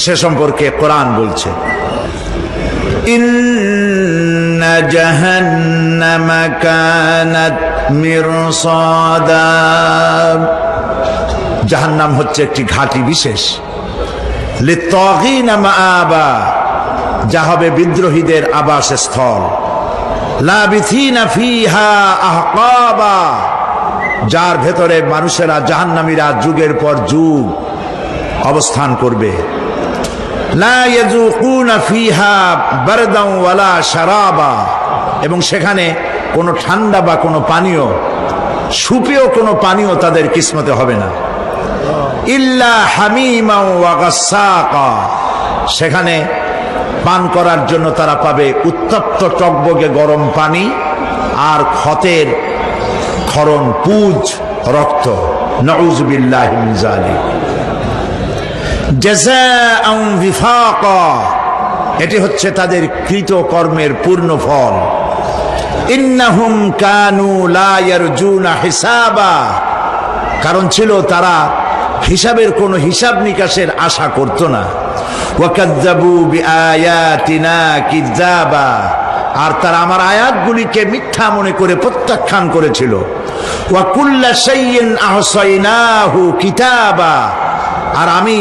সে সম্পর্কে কোরআন বলছে, ইন্না জাহান্নামা কানাত মিরসাদা। জাহান্নাম হচ্ছে একটি ঘাঁটি বিশেষ, লিত্তাগীনা মাআবা, যা হবে বিদ্রোহীদের আবাসস্থল, লাবিথিনা ফিহা আহকাবা, যার ভেতরে মানুষেরা জাহান্নামীরা যুগের পর যুগ অবস্থান করবে। লা ইয়াযুকুনা ফিহা বারদান ওয়ালা শারাবা, এবং সেখানে কোনো ঠান্ডা বা কোনো পানীয়, সুপেয় কোনো পানীয় তাদের কিসমতে হবে না। ইল্লা হামিমা ওয়া গাসসাকা, সেখানে পান করার জন্য তারা পাবে উত্তপ্ত টকবগে গরম পানি আর ক্ষতের ক্ষরণ পুজ রক্ত। নাউযু বিল্লাহি মিন যালিক। জাযাআন বিফাকা, এটি হচ্ছে তাদের কৃত কর্মের পূর্ণ ফল। ইন্নাহুম কানু লা ইয়ারজুনা হিসাবা, কারণ ছিল তারা হিসাবের কোনো হিসাব নিকাশের আশা করত না। ওয়াকাযযাবু বিআয়াতিনা কিযাবা, আর তারা আমার আয়াতগুলিকে মিথ্যা মনে করে প্রত্যাখ্যান করেছিল। ওয়া কুল্লা শাইইন আহসাইনাহু কিতাবা, আর আমি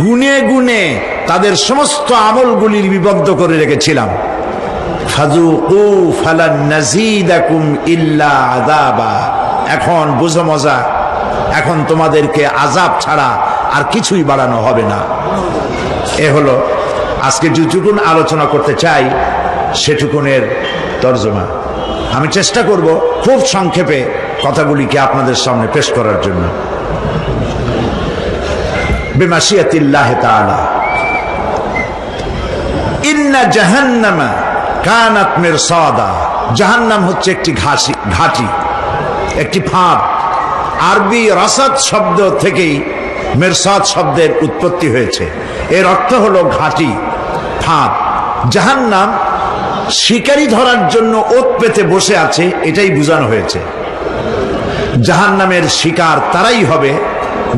গুনে গুনে তাদের সমস্ত আমলগুলি লিপিবদ্ধ করে রেখেছিলাম। ফাযুকু ফালান নাযীদাকুম ইল্লা আযাবা, এখন বুঝো মজা, এখন তোমাদেরকে আযাব ছাড়া আর কিছুই বাড়ানো হবে না। এ হলো আজকে যেটুকুন আলোচনা করতে চাই সেটুকুনের তর্জমা। আমি চেষ্টা করব খুব সংক্ষেপে কথাগুলিকে আপনাদের সামনে পেশ করার জন্য। বিমাশিয়াতিল্লাহি তাআলা। ইন্না জাহান্নামা কানাত মিরসাদা, জাহান্নাম হচ্ছে একটি ঘাঁটি, একটি ফাঁদ। আরবি রাসাদ শব্দ থেকেই মিরসাদ শব্দের উৎপত্তি হয়েছে। এর অর্থ হলো ঘাঁটি, ফাঁদ। জাহান্নাম শিকারী ধরার জন্য ওত পেতে বসে আছে, এটাই বোঝানো হয়েছে। জাহান্নামের শিকার তারাই হবে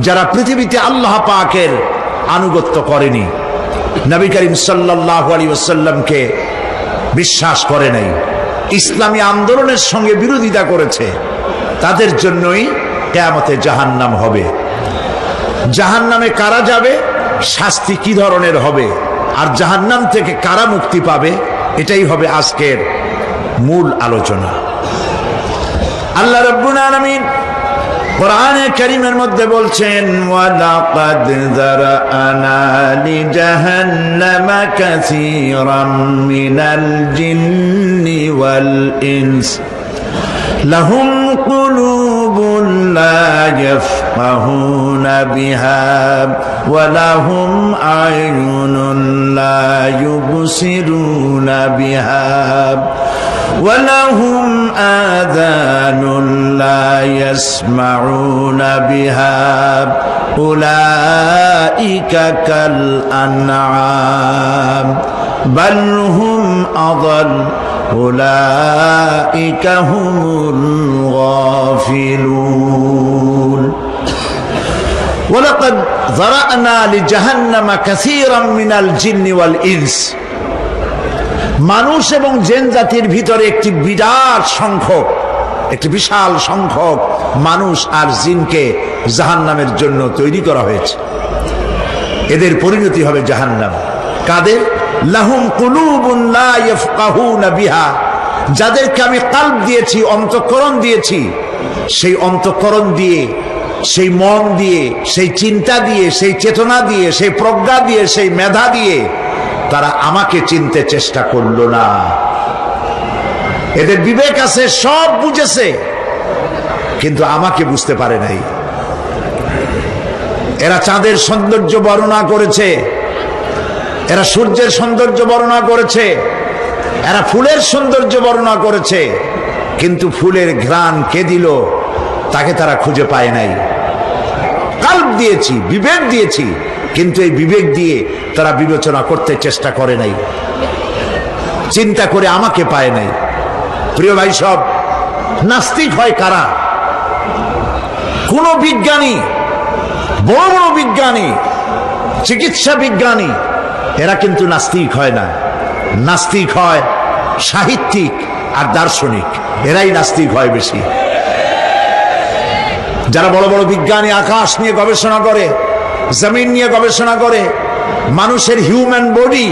যারা পৃথিবীতে আল্লাহ পাকের আনুগত্য করেনি, নবী করিম সাল্লাল্লাহু আলাইহি ওয়াসাল্লামকে বিশ্বাস করে নাই, ইসলামী আন্দোলনের সঙ্গে বিরোধিতা করেছে, তাদের জন্যই কিয়ামতে জাহান্নাম হবে। জাহান্নামে কারা যাবে, শাস্তি কি ধরনের হবে, আর জাহান্নাম থেকে কারা মুক্তি পাবে, এটাই হবে আজকের মূল আলোচনা। আল্লাহ রাব্বুল আলামিন কোরআনে কারীমের মধ্যে বলছেন, ওয়ালাকাদ যারানা লিজাহান্নামা কাসীরাম মিনাল জিন্নি ওয়াল ইনস লাহুম কুলুবুন লা ইয়াফকাহুনা বিহা ওয়া লাহুম আ'য়ুনুন লা ইউবসিরুনা বিহা ওয়া লাহুম আযানুন লা ইয়াসমাউনা বিহা উলাইকা কাল আনআম বাল হুম আযাল উলাইকা হুমুল গাফিলুন। ওয়ালাকাদ যারানা লিজাহান্নামা কাসীরাম মিনাল জিন্নি ওয়াল ইনস, মানুষ এবং জিন জাতির ভিতরে একটি বিশাল সংখ্যক মানুষ আর জিনকে জাহান্নামের জন্য তৈরি করা হয়েছে। এদের পরিণতি হবে জাহান্নাম। কাদের? লাহুম কুলুবুন লা ইয়াফকাহুনা বিহা, যাদেরকে আমি কলব দিয়েছি, অন্তঃকরণ দিয়েছি, সেই অন্তঃকরণ দিয়ে, সেই মন দিয়ে, সেই চিন্তা দিয়ে, সেই চেতনা দিয়ে, সেই প্রজ্ঞা দিয়ে, সেই মেধা দিয়ে তারা আমাকে চিনতে চেষ্টা করল না। এদের বিবেক আছে, সব বুঝেছে, কিন্তু আমাকে বুঝতে পারে নাই। এরা চাঁদের সৌন্দর্য বর্ণনা করেছে, এরা সূর্যের সৌন্দর্য বর্ণনা করেছে, এরা ফুলের সৌন্দর্য বর্ণনা করেছে, কিন্তু ফুলের ঘ্রাণ কে দিল তাকে তারা খুঁজে পায় নাই। কলব দিয়েছি, বিবেক দিয়েছি, কিন্তু এই বিবেক দিয়ে তারা বিবেচনা করতে চেষ্টা করে নাই, চিন্তা করে আমাকে পায় নাই। প্রিয় ভাই, সব নাস্তিক হয় কারা? কোন বিজ্ঞানী, বড় বড় বিজ্ঞানী চিকিৎসা বিজ্ঞানী এরা কিন্তু নাস্তিক হয় না, নাস্তিক হয় সাহিত্যিক আর দার্শনিক, এরাই নাস্তিক হয় বেশি। যারা বড় বড় বিজ্ঞানী আকাশ নিয়ে গবেষণা করে, জমিন নিয়ে গবেষণা করে, মানুষের হিউম্যান বডি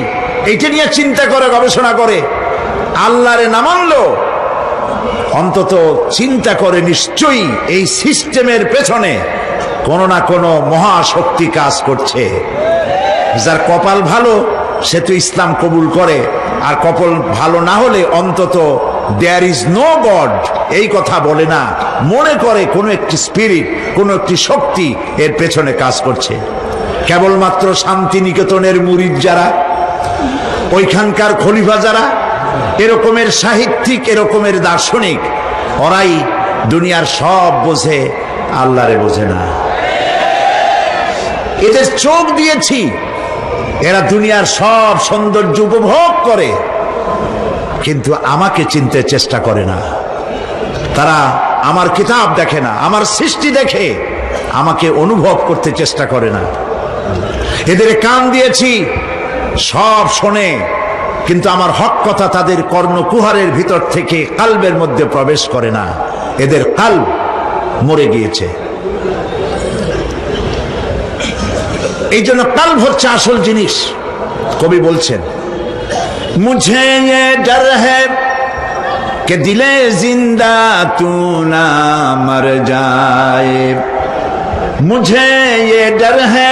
এইটা নিয়ে চিন্তা করে গবেষণা করে, আল্লাহরে না মানলেও অন্তত চিন্তা করে নিশ্চয়ই এই সিস্টেমের পেছনে কোনো না কোনো মহাশক্তি কাজ করছে। যার কপাল ভালো সে তো ইসলাম কবুল করে, আর কপাল ভালো না হলে অন্তত দেয়ার ইজ নো গড এই কথা বলে না, মনে করে কোনো একটি স্পিরিট, কোনো একটি শক্তি এর পেছনে কাজ করছে। কেবলমাত্র শান্তিনিকেতনের মুরিদ যারা, ওইখানকার খলিফা যারা, এরকমের সাহিত্যিক, এরকমের দার্শনিক, ওরাই দুনিয়ার সব বোঝে, আল্লাহরে বোঝে না। এদের চোখ দিয়েছি, এরা দুনিয়ার সব সৌন্দর্য উপভোগ করে, কিন্তু আমাকে চিনতে চেষ্টা করে না। তারা আমার কিতাব দেখে না, আমার সৃষ্টি দেখে আমাকে অনুভব করতে চেষ্টা করে না। এদের কান দিয়েছি, সব শোনে, কিন্তু আমার হক কথা তাদের কর্ণকুহারের ভিতর থেকে কালবের মধ্যে প্রবেশ করে না। এদের কালব মরে গিয়েছে। এই জন্য কালব হচ্ছে আসল জিনিস। কবি বলছেন, মুঝে ये डर है कि दिले जिंदा तू ना मर जाए, मुझे ये डर है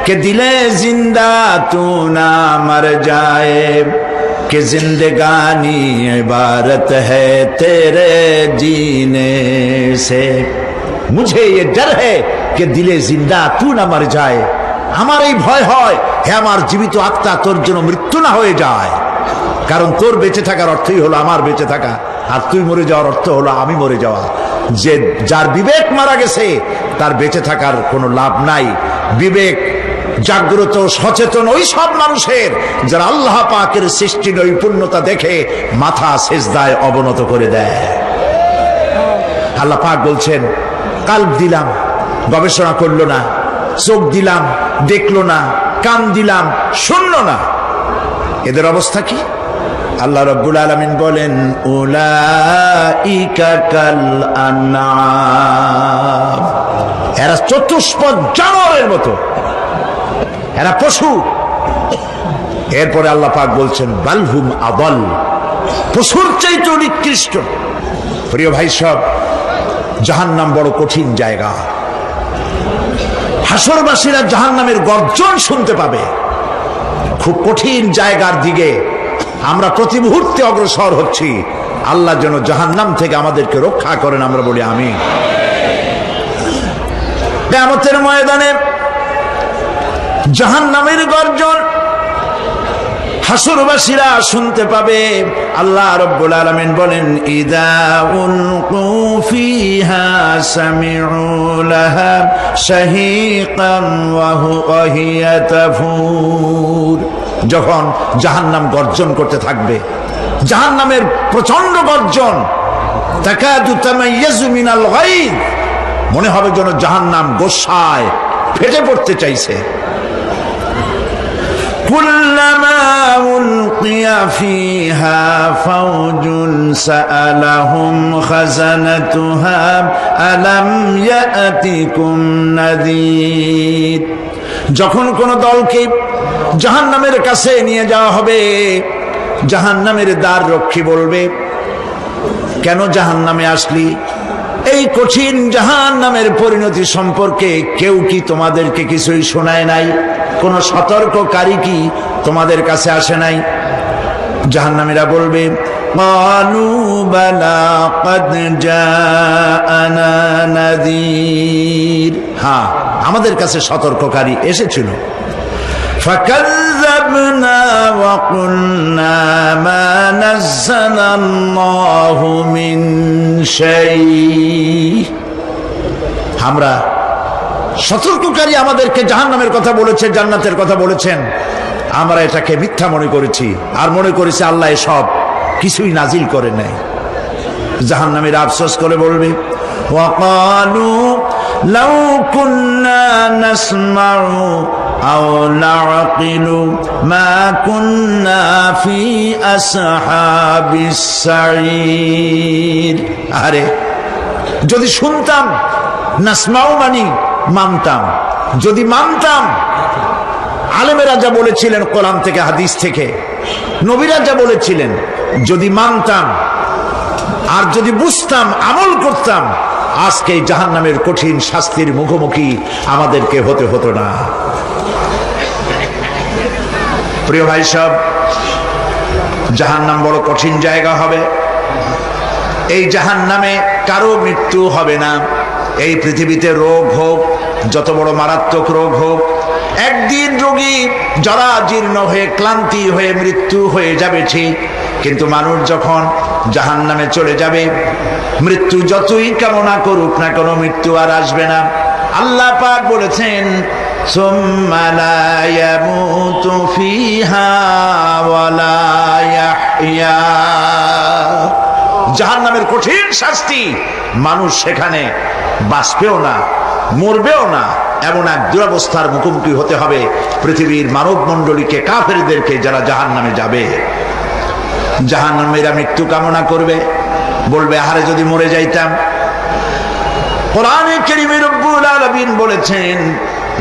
कि दिले जिंदा तू ना मर जाए, कि जिंदगानी इबारत है तेरे जीने से। मुझे ये डर है कि दिले जिंदा तू ना मर जाए, আমার এই ভয় হয় হে আমার জীবিত আত্মা তোর জন্য মৃত্যু না হয়ে যায়। কারণ তোর বেঁচে থাকার অর্থই হলো আমার বেঁচে থাকা, আর তুই মরে যাওয়ার অর্থ হলো আমি মরে যাওয়া। যে যার বিবেক মারা গেছে তার বেঁচে থাকার কোনো লাভ নাই। বিবেক জাগ্রত সচেতন ওই সব মানুষের যারা আল্লাহ পাকের সৃষ্টি নৈপুণ্যতা দেখে মাথা সেজদায় অবনত করে দেয়। আল্লাহ পাক বলছেন, কাল্ব দিলাম, গবেষণা করলো না, চোখ দিলাম, দেখলো না, কান দিলাম, শুনলো না। এদের অবস্থা কি? আল্লাহ রাব্বুল আলামিন বলেন, উলাইকা কাল আনআম, এরা চতুষ্পদ জানোয়ারের মতো, এরা পশু। এরপরে আল্লাহ পাক বলছেন, বালহুম আদাল, পশুর চাইতে নিকৃষ্ট। প্রিয় ভাই সব, জাহান্নাম বড় কঠিন জায়গা। হাসরবাসীরা জাহান্নামের গর্জন শুনতে পাবে। খুব কঠিন জায়গার দিকে আমরা প্রতি মুহূর্তে অগ্রসর হচ্ছি। আল্লাহ যেন জাহান্নাম থেকে আমাদেরকে রক্ষা করেন, আমরা বলি আমিন। কিয়ামতের ময়দানে জাহান্নামের গর্জন হাসরবাসীরা শুনতে পাবে। আল্লাহ রাব্বুল আলামিন বলেন, ইদা উলকু ফিহা সামিউ লাহা শাহীকান ওয়া হিয়া তাফুর। যখন জাহান্নাম গর্জন করতে থাকবে, জাহান্নামের প্রচন্ড গর্জন, তাকাদু তামাইয়াজু মিনাল গায়দ, মনে হবে যেন জাহান্নাম গোসায় ফেটে পড়তে চাইছে। কুল্লামা উলকিয়া ফিহা ফাওজুন সাআলাহুম খাজানাতুহা আলাম ইয়াতিকুম নাযীর। যখন কোন দলকে জাহান্নামের কাছে নিয়ে যাওয়া হবে, জাহান্নামের দ্বার রক্ষী বলবে, কেন জাহান্নামে আসলি? এই কঠিন জাহান্নামের পরিণতি সম্পর্কে কেউ কি তোমাদেরকে কিছুই শোনায় নাই? কোন সতর্ককারী কি তোমাদের কাছে আসে নাই? জাহান্নামীরা বলবে, ক্বালু বালা ক্বাদ জাআনা নাযীর, হ্যাঁ আমাদের কাছে সতর্ককারী এসেছিল। ফাকাযযাবনা ওয়া কুলনা মা নাযালাল্লাহু মিন শাই, আমরা সতর্ককারী আমাদেরকে জাহান্নামের কথা বলেছে, জান্নাতের কথা বলেছেন, আমরা এটাকে মিথ্যা মনে করেছি, আর মনে করেছি আল্লাহ সব কিছুই নাজিল করে নাই। জাহান্নামীরা আফসোস করে বলবে, ওয়াকালু লাউ কুন্না নাসমাউ আও নাকিলু মা কুন্না ফি আসহাবিস সাঈর। আরে যদি শুনতাম, নাসমাউ মানি মানতাম, যদি মানতাম, আলেমেরা যা বলেছিলেন কোরআন থেকে হাদিস থেকে, নবীরা যা বলেছিলেন, যদি মানতাম আর যদি বুঝতাম, আমল করতাম, আজকে জাহান্নামের কঠিন শাস্তির মুখোমুখি আমাদেরকে হতে হতো না। প্রিয় ভাই সব, জাহান্নাম বড় কঠিন জায়গা হবে। এই জাহান্নামে কারো মৃত্যু হবে না। এই পৃথিবীতে রোগ হোক, যত বড় মারাত্মক রোগ হোক, একদিন রোগী জরা জীর্ণ হয়ে ক্লান্তি হয়ে মৃত্যু হয়ে যাবে ঠিক, কিন্তু মানুষ যখন জাহান্নামে চলে যাবে, মৃত্যু যতই কামনা করুক না কেন, মৃত্যু আর আসবে না। আল্লাহ পাক বলেছেন, সুম্মা লা ইয়ামুতু ফিহা ওয়া লা ইয়াহইয়া। জাহান্নামের কঠিন শাস্তি, মানুষ সেখানে বাঁচবেও না, মরবেও না, এমন এক দুরবস্থার মুখোমুখি হতে হবে পৃথিবীর মানব মণ্ডলীকে, কাফেরদেরকে, যারা জাহান্নামে যাবে। জাহান্নামীরা মৃত্যু কামনা করবে, বলবে আহারে যদি মরে যাইতাম। কোরআনে কারীমে রব্বুল আলামিন বলেছেন,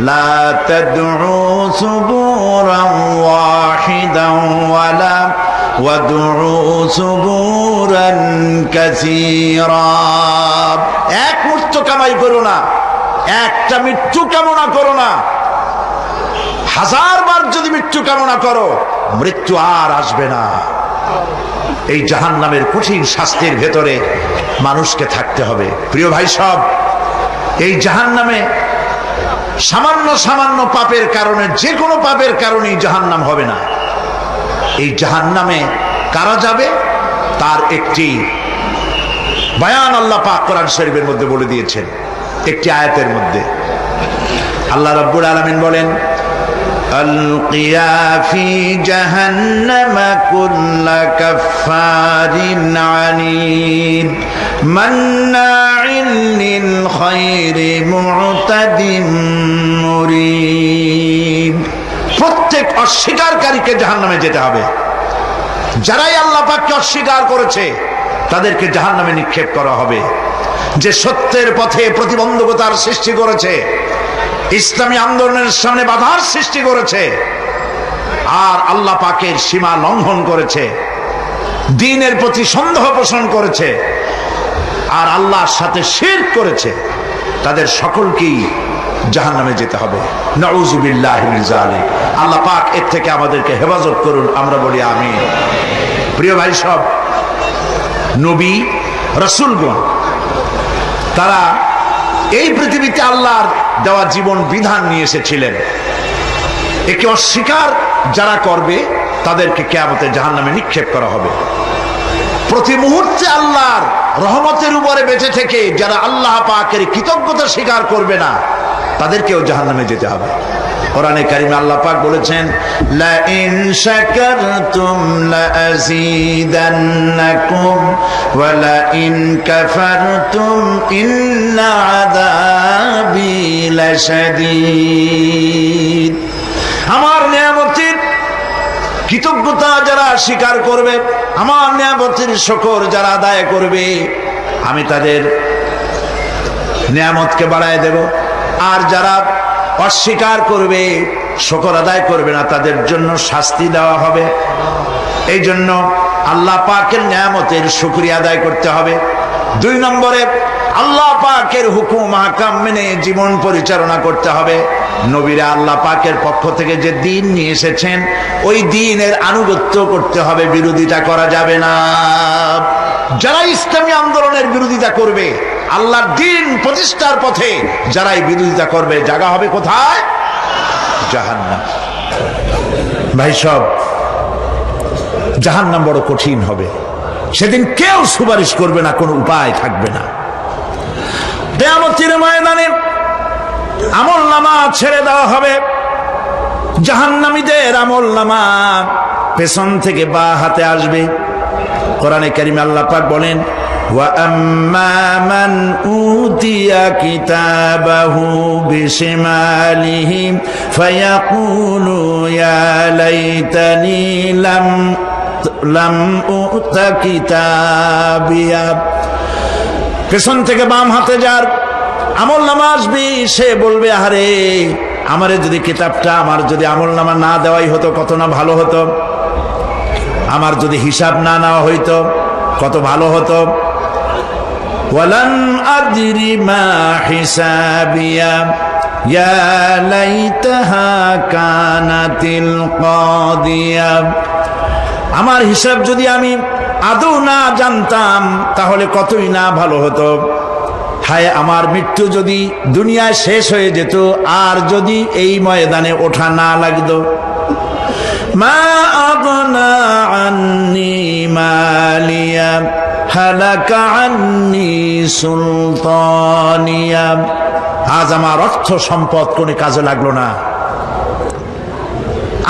লা তাদউ সুবুরান ওয়াহিদান ওয়ালা ওয়াদউ সুবুরান কাসীরা। এক মৃত্যু কামাই করো না, একটা মৃত্যু কামনা করো না। 1000 বার যদি মৃত্যু কামনা করো, মৃত্যু আর আসবে না। এই জাহান্নামের কঠিন শাস্তির ভেতরে মানুষকে থাকতে হবে। প্রিয় ভাই সব, এই জাহান্নামে সামান্য সামান্য পাপের কারণে, যে কোনো পাপের কারণেই জাহান্নাম হবে না। এই জাহান্নামে কারা যাবে তার একটি বয়ান আল্লাহ পাক কোরআন শরীফের মধ্যে বলে দিয়েছেন। একটি আয়াতের মধ্যে আল্লাহ রাব্বুল আলামিন বলেন, আলকিয়া ফি জাহান্নাম কুল্লা কাফফারিন আনিদ মান্নাইন লিল খায়রি মু'তাদিন মুরিব। প্রত্যেক অস্বীকারীকে জাহান্নামে যেতে হবে। যারাই আল্লাহ পাককে অস্বীকার করেছে তাদেরকে জাহান্নামে নিক্ষেপ করা হবে। যে সত্যের পথে প্রতিবন্ধকতার সৃষ্টি করেছে, ইসলামী আন্দোলনের সামনে বাধার সৃষ্টি করেছে, আর আল্লাহ পাকের সীমা লঙ্ঘন করেছে, দ্বীনের প্রতি সন্দেহ পোষণ করেছে, আর আল্লাহর সাথে শিরক করেছে, তাদের সকলকেই জাহান্নামে যেতে হবে। নাউযুবিল্লাহি মিন যালিক। আল্লাহ পাক এর থেকে আমাদেরকে হেফাজত করুন, আমরা বলি আমিন। প্রিয় ভাই সব, নবী রাসূলগণ তারা এই পৃথিবীতে আল্লাহর দেওয়া জীবন বিধান নিয়ে এসেছিলেন। একে অস্বীকার যারা করবে তাদেরকে কিয়ামতে জাহান্নামে নিক্ষেপ করা হবে। প্রতি মুহূর্তে আল্লাহর রহমতের উপরে বেঁচে থেকে যারা আল্লাহ পাকের কৃতজ্ঞতা স্বীকার করবে না, তাদেরকেও জাহান্নামে যেতে হবে। কোরআনে কারিমে আল্লাহ পাক বলেছেন, লা ইন শাকারতুম লা আযীদান্নাকুম ওয়া লা ইন কাফারতুম ইন্না আযাবি লাশাদীদ। আমার নিয়ামতের কৃতজ্ঞতা যারা স্বীকার করবে, আমার নিয়ামতের শুকর যারা আদায় করবে, আমি তাদের নিয়ামতকে বাড়ায় দেব। আর যারা অস্বীকার করবে, শুকর আদায় করবে না, তাদের জন্য শাস্তি দেওয়া হবে। এই জন্য আল্লাহ পাকের নিয়ামতের শুকরিয়া আদায় করতে হবে। 2 নম্বরে আল্লাহ পাকের হুকুম আহকাম মেনে জীবন পরিচালনা করতে হবে। নবীরা আল্লাহ পাকের পক্ষ থেকে যে দ্বীন নিয়ে এসেছেন, ওই দ্বীনের আনুগত্য করতে হবে, বিরোধিতা করা যাবে না। যারা ইসলামী আন্দোলনের বিরোধিতা করবে, আল্লাহর দ্বীন প্রতিষ্ঠার পথে যারাই বিরোধিতা করবে, জায়গা হবে কোথায়? জাহান্নাম। ভাই সব, জাহান্নাম বড় কঠিন হবে। সেদিন কেউ সুপারিশ করবে না, কোনো উপায় থাকবে না। কিয়ামতের ময়দানে আমলনামা ছেড়ে দেওয়া হবে। জাহান্নামীদের আমলনামা পেছন থেকে বা হাতে আসবে। কোরআনে কারিমে আল্লাহ পাক বলেন, وأما من أوتي كتابه بشماله فيقول يا ليتني لم أؤت كتابيا। পেছন থেকে বাম হাতে যার আমলনামা আসবে সে বলবে, আরে আমারে যদি কিতাবটা, আমার যদি আমলনামা না দেওয়াই হতো কত না ভালো হতো, আমার যদি হিসাব না নেওয়া হইতো কত ভালো হতো। ওয়ালান আদরি মা হিসাবিয়া ইয়া লাইতাহা কানাতিল কাদিয়া। আমার হিসাব যদি আমি আদৌ না জানতাম তাহলে কতই না ভালো হতো। হায় আমার মৃত্যু যদি দুনিয়ায় শেষ হয়ে যেত আর যদি এই ময়দানে ওঠা না লাগতো। মা আগনা আন্নি মালিয়া হালাকা আন্নি সুলতানিয়া। আজ আমার অর্থ সম্পদ কোনো কাজে লাগলো না,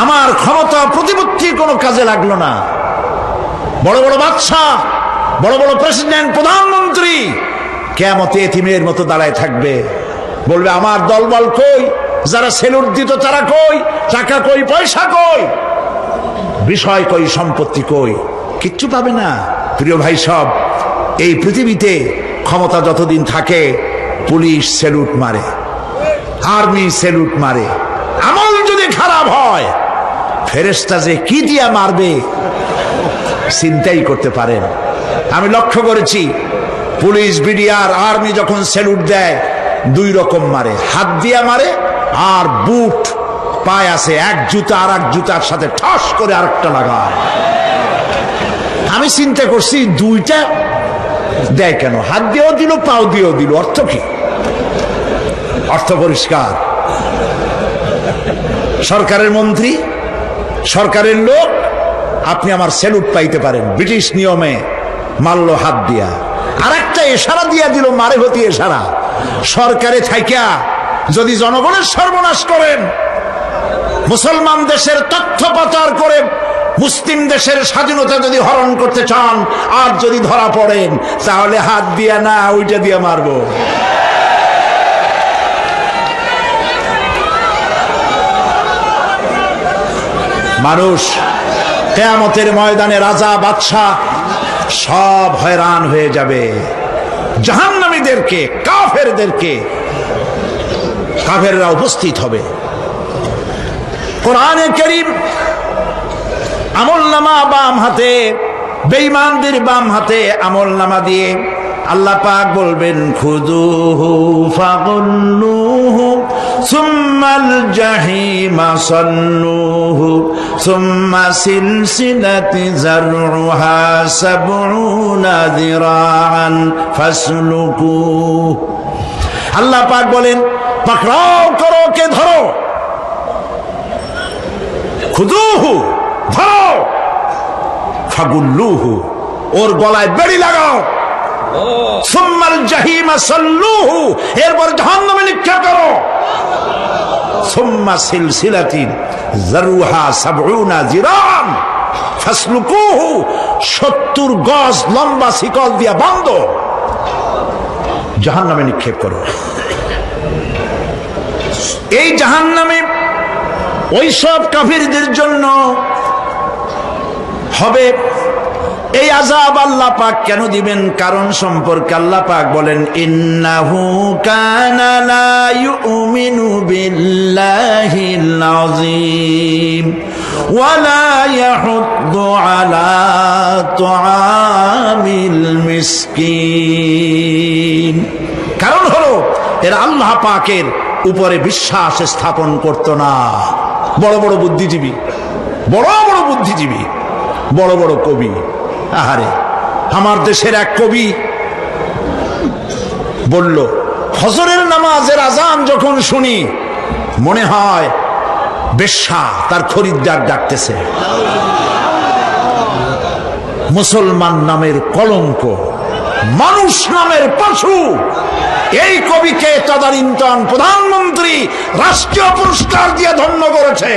আমার ক্ষমতা প্রতিপত্তি কোনো কাজে লাগলো না। বড় বড় বাদশা, বড় বড় প্রেসিডেন্ট, প্রধানমন্ত্রী কিয়ামতে এতিমের মতো দাঁড়ায় থাকবে, বলবে আমার দলবল কই, যারা সেলুট দিত তারা কই, টাকা কই, পয়সা কই, বিষয় কই, সম্পত্তি কই, কিচ্ছু পাবে না। প্রিয় ভাই সব, এই পৃথিবীতে ক্ষমতা যতদিন থাকে পুলিশ সেলুট মারে, আর্মি সেলুট মারে। আমল যদি খারাপ হয় ফেরেশতা যে কি দিয়া মারবে চিন্তাই করতে পারেন। আমি লক্ষ্য করেছি পুলিশ, বিডিআর, আর্মি যখন সেলুট দেয় দুই রকম মারে, হাত দিয়া মারে আর বুট পায় আছে এক জুতা আর এক জুতার সাথে ঠাস করে আরেকটা লাগায়। আমি চিন্তা করছি দুইটা দেয় কেন, হাত দিয়েও দিল পাও দিয়েও দিল, অর্থ কি? অর্থ পরিষ্কার। সরকারের মন্ত্রী, সরকারের লোক, আপনি আমার সেলুট পাইতে পারেন, ব্রিটিশ নিয়মে মারল হাত দিয়া, আর একটা ইশারা দিয়া দিল, মারে হতি ইশারা। সরকারে থাইকা যদি জনগণের সর্বনাশ করেন, মুসলমান দেশের তথ্য পাচার করে মুসলিম দেশের স্বাধীনতা যদি হরণ করতে চান আর যদি ধরা পড়েন তাহলে হাত দিয়া না ওইটা দিয়া মারবো। মানুষ কিয়ামতের ময়দানে রাজা বাদশা সব হয়রান হয়ে যাবে। জাহান্নামীদেরকে, কাফেরদেরকে, কাফেররা উপস্থিত হবে। কোরআনে কারীম আমলনামা বাম হাতে, বেঈমানদের বাম হাতে আমলনামা দিয়ে আল্লাহ পাক বলবেন, খুযুহু ফাগুল্লুহু সুম্মাল জাহিমা সাল্লুহু সুম্মা সিলসিলাতি যারউহা সাবউনা যিরাআন ফাসলুকুহু। আল্লাহ পাক বলেন, পাকড়াও করো, কে ধরো, খুযুহু ধরো, ফাগুল্লুহু ওর গলায় বেড়ি লাগাও, সুম্মাল জাহিমা সাল্লুহু এরপর জাহান্নামে নিক্ষেপ করো, সুম্মা সিলসিলাতিন যারউহা সাবউনা যিরাআন ফাসলুকুহু 70 গজ লম্বা শিকল দিয়া বাঁধ, জাহান্নামে নিক্ষেপ করো। এই জাহান্নামে ওই সব কাফিরদের জন্য হবে। এই আযাব আল্লাহ পাক কেন দিবেন কারণ সম্পর্কে আল্লাহ পাক বলেন, ইন্নাহু কানা লা ইউমিনু বিল্লাহিল আযীম ওয়া লা ইয়াহুদ্দু আলা তুআমিল মিসকিন। কারণ হলো এরা আল্লাহ পাকের উপরে বিশ্বাস স্থাপন করত না। বড় বড় বুদ্ধিজীবী, বড় বড় বুদ্ধিজীবী, বড় বড় কবি। আহারে, আমার দেশের এক কবি বলল, ফজরের নামাজের আজান যখন শুনি মনে হয় বেশ্যা তার খরিদ্দার ডাকতেছে। মুসলমান নামের কলঙ্ক, মানুষ নামের পশু। এই কবিকে তদানীন্তন প্রধানমন্ত্রী রাষ্ট্রীয় পুরস্কার দিয়ে ধন্য করেছে।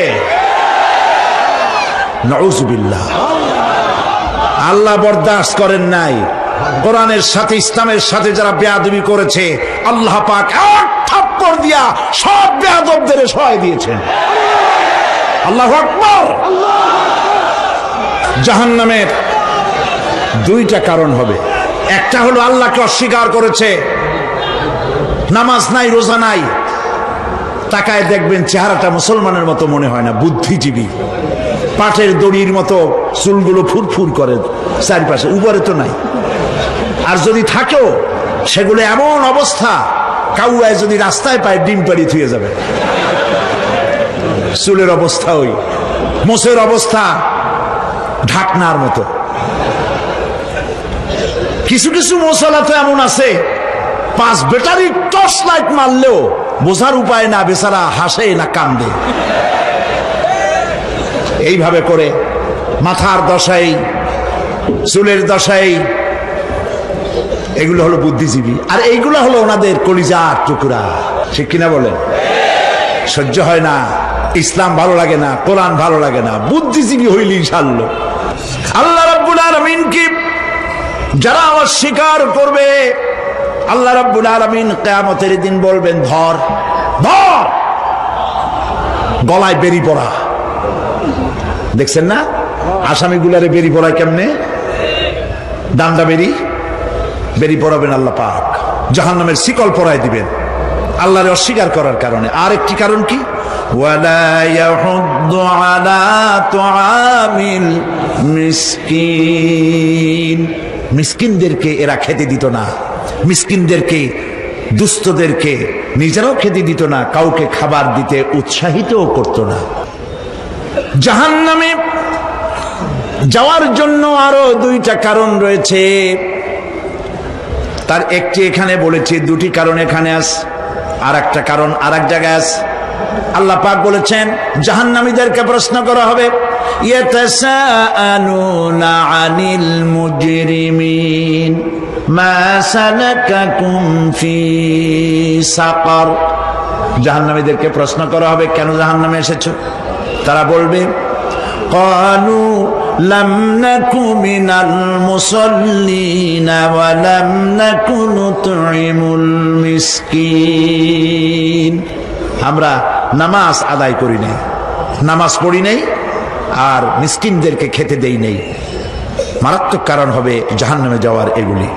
নাউযুবিল্লাহ। আল্লাহ বরদাস্ত করেন নাই, কোরআনের সাথে ইসলামের সাথে যারা বেয়াদবি করেছে আল্লাহ পাক এক থাপ্পড় দিয়া সব বেয়াদবদের সহায় দিয়েছেন। আল্লাহু আকবার। জাহান্নামের দুইটা কারণ হবে। একটা হলো আল্লাহকে অস্বীকার করেছে, নামাজ নাই, রোজা নাই, তাকায় দেখবেন চেহারাটা মুসলমানের মতো মনে হয় না, বুদ্ধিজীবী, পাটের দড়ির মতো চুলগুলো ফুরফুর করে চারপাশে, উপরে তো নাই। আর যদি থাকেও সেগুলো এমন অবস্থা, কাউয়ায় যদি রাস্তায় পায় ডিম পাড়ি থুয়ে যাবে। চুলের অবস্থা ওই, মোষের অবস্থা ঢাকনার মতো। কিছু কিছু মশলা তো এমন আছে 5 ব্যাটারি টর্চ লাইট মারলেও বোঝার উপায় না, বেচারা হাসে না কান্দে। এইভাবে করে মাথার দশাই, চুলের দশাই, এগুলো হলো বুদ্ধিজীবী। আর এইগুলো হলো ওনাদের কলিজার টুকরা, ঠিক কিনা বলেন? সহ্য হয় না, ইসলাম ভালো লাগে না, কোরআন ভালো লাগে না, বুদ্ধিজীবী হইলেই ছাড়লো। আল্লাহ রাব্বুল আলামিন কি যারা অস্বীকার করবে, আল্লাহ রাব্বুল আলামিন কিয়ামতের দিন বলবেন ধর ধর, গলায় বেরি পড়া। দেখছেন না আসামিগুলারে বেরি পড়ায় কেমনে? ডান্ডা বেরি পড়াবেন আল্লাহ পাক, জাহান্নামের শিকল পরায় দিবেন আল্লাহরে অস্বীকার করার কারণে। আর একটি কারণ কি? ওয়ালা ইয়াহুদ্দু আলা তুআমিল মিসকিন, মিসকিনদেরকে এরা খেতে দিত না, মিসকিনদেরকে, দুস্থদেরকে নিজেরাও খেতে দিত না, কাউকে খাবার দিতে উৎসাহিতও করত না। জাহান্নামে যাওয়ার জন্য আরো দুইটা কারণ রয়েছে, তার একটি এখানে বলেছি, দুটি কারণ এখানে আছে, আর একটা কারণ আর এক জায়গায় আছে। আল্লাহ পাক বলেছেন জাহান্নামীদেরকে প্রশ্ন করা হবে, ইয়াতাসাআলুনা আনিল মুজরিমিন মা সালাকাকুম ফি সাকার। জাহান্নামীদেরকে প্রশ্ন করা হবে কেন জাহান্নামে এসেছো? তারা বলবে ক্বালু লাম নাকু মিনাল মুসাল্লিনা ওয়া লাম নাকু নুতঈমুল মিসকিন। আমরা নামাজ আদায় করি নাই, নামাজ পড়ি নাই, আর মিসকিনদেরকে খেতে দেই নাই। মারাত্মক কারণ হবে জাহান্নামে যাওয়ার এগুলি।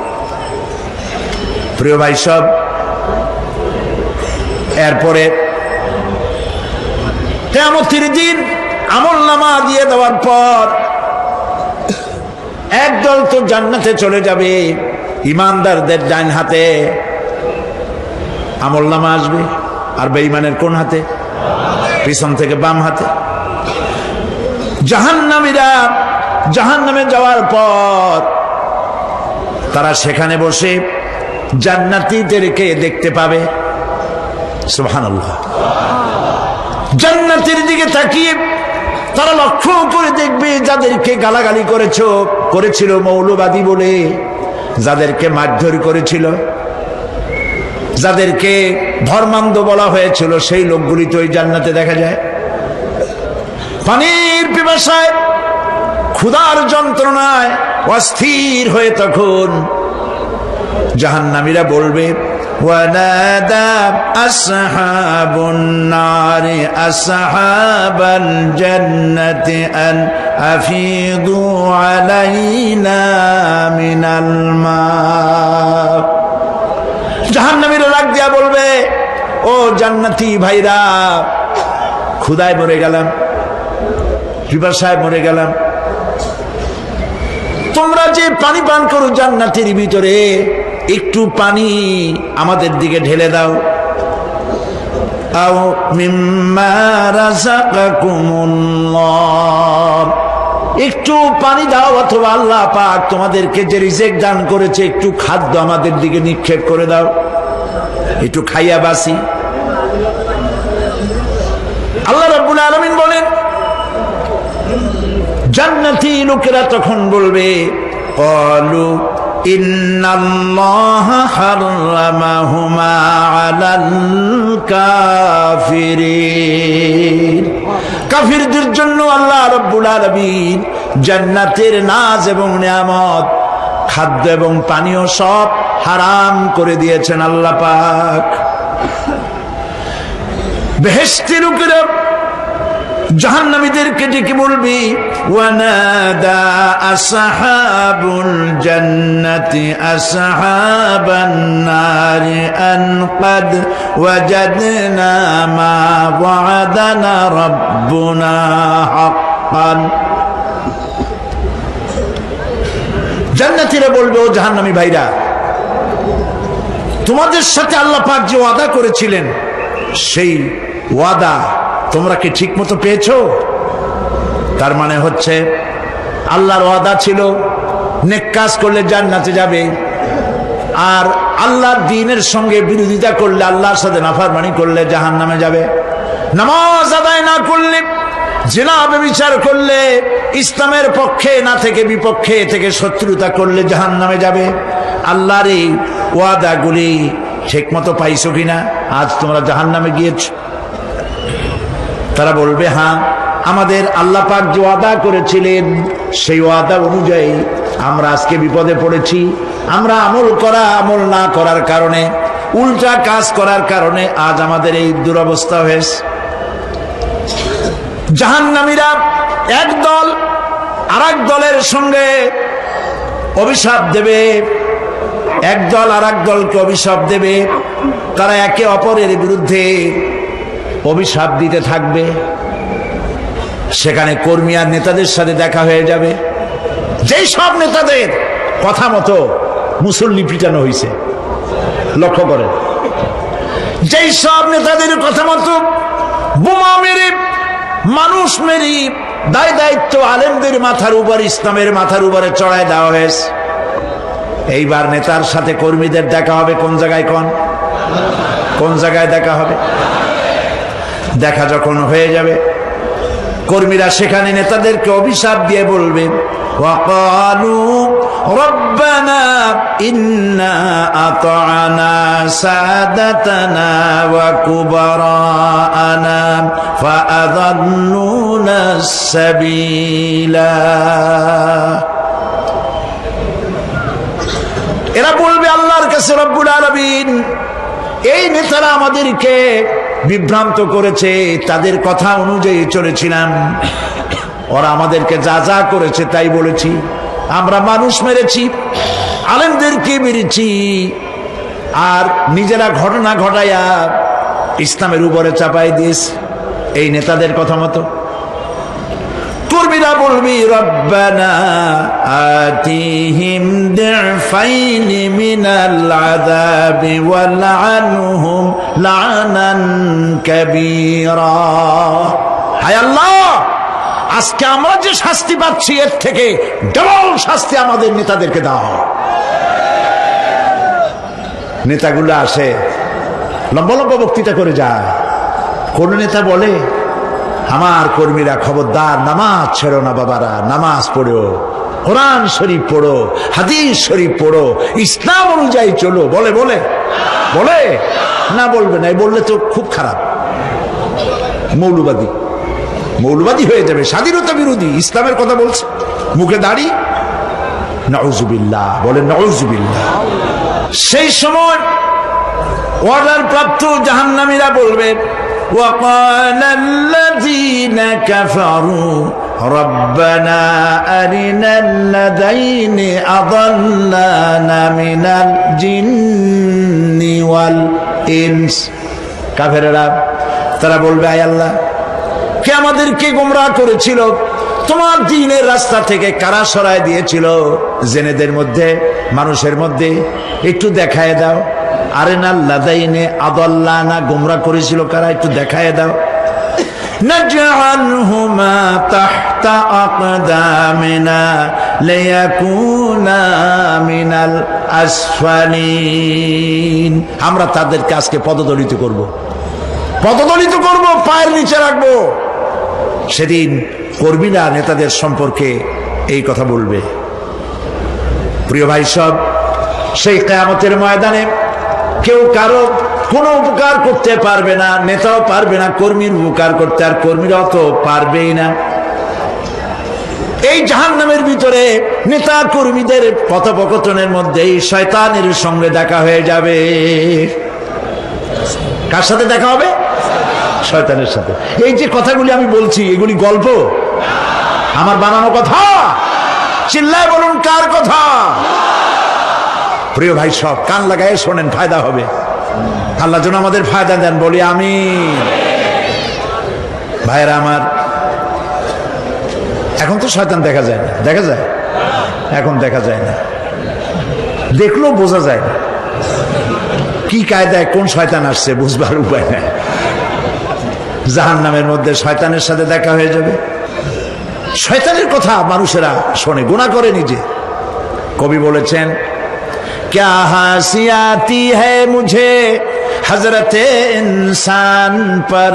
প্রিয় ভাই সব, এরপরে কিয়ামতের দিন আমলনামা দিয়ে দেওয়ার পর একদল তো জান্নাতে চলে যাবে, ইমানদারদের ডান হাতে আমলনামা আসবে, আর বেঈমানের কোন হাতে? পিছন থেকে বাম হাতে। জাহান্নামীরা জাহান্নামে যাওয়ার পর তারা সেখানে বসে জান্নাতীদেরকে দেখতে পাবে। সুবহানাল্লাহ। জান্নাতের দিকে তাকিয়ে তারা লক্ষ্য করে দেখবে যাদেরকে গালাগালি করেছিল মৌলবাদী বলে, যাদেরকে মারধর করেছিল, যাদেরকে ধর্মান্ধ বলা হয়েছিল, সেই লোকগুলি তো ওই জান্নাতে দেখা যায়। পানির পিপাসায়, ক্ষুধার যন্ত্রণায় অস্থির হয়ে তখন জাহান্নামীরা বলবে ওয়ানাদা আসহাবুন নারি আসহাবাল জান্নাতি আন আফিদু আলাইনা মিনাল মা। জাহান্নামীরা রাগ দিয়া বলবে, ও জান্নাতি ভাইরা, ক্ষুধায় মরে গেলাম, পিপাসায় মরে গেলাম, তোমরা যে পানি পান করো জান্নাতের ভিতরে, একটু পানি আমাদের দিকে ঢেলে দাও। আও মিম্মা রাযাকাকুমুল্লাহ, একটু পানি দাও, অথবা আল্লাহ পাক তোমাদেরকে যে রিজিক দান করেছে একটু খাদ্য আমাদের দিকে নিক্ষেপ করে দাও, একটু খাইয়া বাসি। আল্লাহ রাব্বুল আলামিন বলেন, জান্নাতি লোকেরা তখন বলবে ক্বালু ইন্নাল্লাহা হারামাহুমা আলাল কাফিরিন। কাফিরদের জন্য আল্লাহ রাব্বুল আলামিন জান্নাতের নাজ এবং নিয়ামত খাদ্য এবং পানীয় সব হারাম করে দিয়েছেন আল্লাহ পাক। বেহেশতি লোকেরা জাহান্নামীদেরকে ডেকে বলবি, ওয়ানাদা আসহাবুল জান্নাতি আসহাবান নারি আন ক্বাদ ওয়াজাদনা মা ওয়া'দানা রাব্বুনা হাক্কান। জান্নাতীরা বলবে, ও জাহান্নামী ভাইরা, তোমাদের সাথে আল্লাহ পাক যে ওয়াদা করেছিলেন সেই ওয়াদা তোমরা কি ঠিক মতো পেয়েছো? তার মানে হচ্ছে আল্লাহর ওয়াদা ছিল নেক কাজ করলে জান্নাতে যাবে, আর আল্লাহর দ্বীনের সঙ্গে বিরোধিতা করলে, আল্লাহর সাথে নাফরমানি করলে জাহান্নামে যাবে। নামাজ আদায় না করলে, জিনা ব্যভিচার করলে, ইসলামের পক্ষে না থেকে বিপক্ষে থেকে শত্রুতা করলে জাহান্নামে যাবে। আল্লাহর এই ওয়াদাগুলি ঠিক মতো পাইছো কিনা? আজ তোমরা জাহান্নামে গিয়েছ। তারা বলবে, হ্যাঁ, আমাদের আল্লাহ পাক যে ওয়াদা করেছিলেন সেই ওয়াদা অনুযায়ী আমরা আজকে বিপদে পড়েছি। আমরা আমল না করার কারণে, উল্টা কাজ করার কারণে আজ আমাদের এই দুরবস্থা হয়েছে। জাহান্নামীরা এক দল আরেক দলের সঙ্গে অভিশাপ দেবে, এক দল আরেক দলকে অভিশাপ দেবে। তারা একে অপরের বিরুদ্ধে অভিশাপ দিতে থাকবে। সেখানে কর্মী আর নেতাদের সাথে দেখা হয়ে যাবে। যেই সব নেতাদের কথা মতো মুসল্লি পিটানো হয়েছে, লক্ষ্য করেন, যেই সব নেতাদের কথা মতো বোমা মেরে, মানুষ মেরে, দায় দায়িত্ব আলেমদের মাথার উপর, ইসলামের মাথার উপরে চড়ায় দেওয়া হয়েছে। এইবার নেতার সাথে কর্মীদের দেখা হবে কোন জায়গায়? কোন জায়গায় দেখা হবে? দেখা যখন হয়ে যাবে, কর্মীরা সেখানে নেতাদেরকে অভিশাপ দিয়ে বলবে, ওয়াকালু রব্বানা ইন্না আতা'না সাদাতানা ওয়া কুবারানা ফাআযাল্লুনা সাবিলা। এরা বলবে আল্লাহর কাছে, রব্বুল আলামিন, এই নেতারা আমাদেরকে বিভ্রান্ত করেছে, তাদের কথা অনুযায়ী চলেছিলাম, ওরা আমাদেরকে যা যা করেছে তাই বলেছি। আমরা মানুষ মেরেছি, আলেমদেরকে মেরেছি, আর নিজেরা ঘটনা ঘটাইয়া ইসলামের উপরে চাপাই দিয়েছি এই নেতাদের কথা মতো। কর্মীরা বলবি, রব্বানা আতিহিম দি'ফাইনি মিনাল আযাবি ওয়ালআনহুম লা'নান কাবীরা। হায় আল্লাহ, আজকে আমরা যে শাস্তি পাচ্ছি এর থেকে ডবল শাস্তি আমাদের নেতাদেরকে দাও। নেতাগুলো আসে, লম্বা লম্বা বক্তৃতা করে যায়। কোন নেতা বলে, আমার কর্মীরা খবরদার, নামাজ ছেড়ো না বাবারা, নামাজ পড়ো, কোরআন শরীফ পড়ো, হাদিস শরীফ পড়ো, ইসলাম অনুযায়ী চলো। বলে বলে বলে না, বলবে না। বললে তো খুব খারাপ, মৌলবাদী হয়ে যাবে, স্বাধীনতা বিরোধী। ইসলামের কথা বলছে, মুখে দাড়ি, নাউজুবিল্লাহ, বলেন নাউজুবিল্লাহ। সেই সময় অর্ডার প্রাপ্ত জাহান্নামীরা বলবে, وقال الذين كفروا ربنا أرنا الذين أضلانا من الجن والإنس। কাফেররা তারা বলবে, আয় আল্লাহ, কে আমাদেরকে গোমরাহ করেছিল, তোমার দ্বীনের রাস্তা থেকে কারা সরায় দিয়েছিল, জেনেদের মধ্যে, মানুষের মধ্যে একটু দেখায় দাও। আরেনা লাদাইনে আদাল্লানা, গোমরাহ করেছিল কারা, একটু দেখায় দাও। নাজআলহুমা তাহতা আকদামিনা লিয়াকুনা মিনাল আসফালিন। আমরা তাদেরকে আজকে পদদলিত করব, পায়ের নিচে রাখবো। সেদিন কর্মীরা নেতাদের সম্পর্কে এই কথা বলবে। প্রিয় ভাই সব, সেই কিয়ামতের ময়দানে কেউ কারো কোনো উপকার করতে পারবে না, নেতাও পারবে না কর্মীর উপকার করতে, আর কর্মীরাও তো পারবেই না। এই জাহান্নামের ভিতরে নেতা কর্মীদের কথোপকথনের মধ্যেই শয়তানের সঙ্গে দেখা হয়ে যাবে। কার সাথে দেখা হবে? শয়তানের সাথে। এই যে কথাগুলি আমি বলছি, এগুলি গল্প, আমার বানানো কথা? চিল্লায় বলুন কার কথা? প্রিয় ভাই, সব কান লাগায় শোনেন, ফায়দা হবে। আল্লাহ যেন আমাদের ফায়দা দেন, বলি আমিন। ভাইরা আমার, এখন তো শয়তান দেখা যায় না। দেখা যায়? এখন দেখা যায় না, দেখলেও বোঝা যায় না কি কায়দায় কোন শয়তান আসছে, বুঝবার উপায় নাই। জাহান্নামের মধ্যে শয়তানের সাথে দেখা হয়ে যাবে। শয়তানের কথা মানুষেরা শোনে, গুনাহ করে নিজে। কবি বলেছেন, क्या हंसी आती है मुझे हजरत इंसान पर,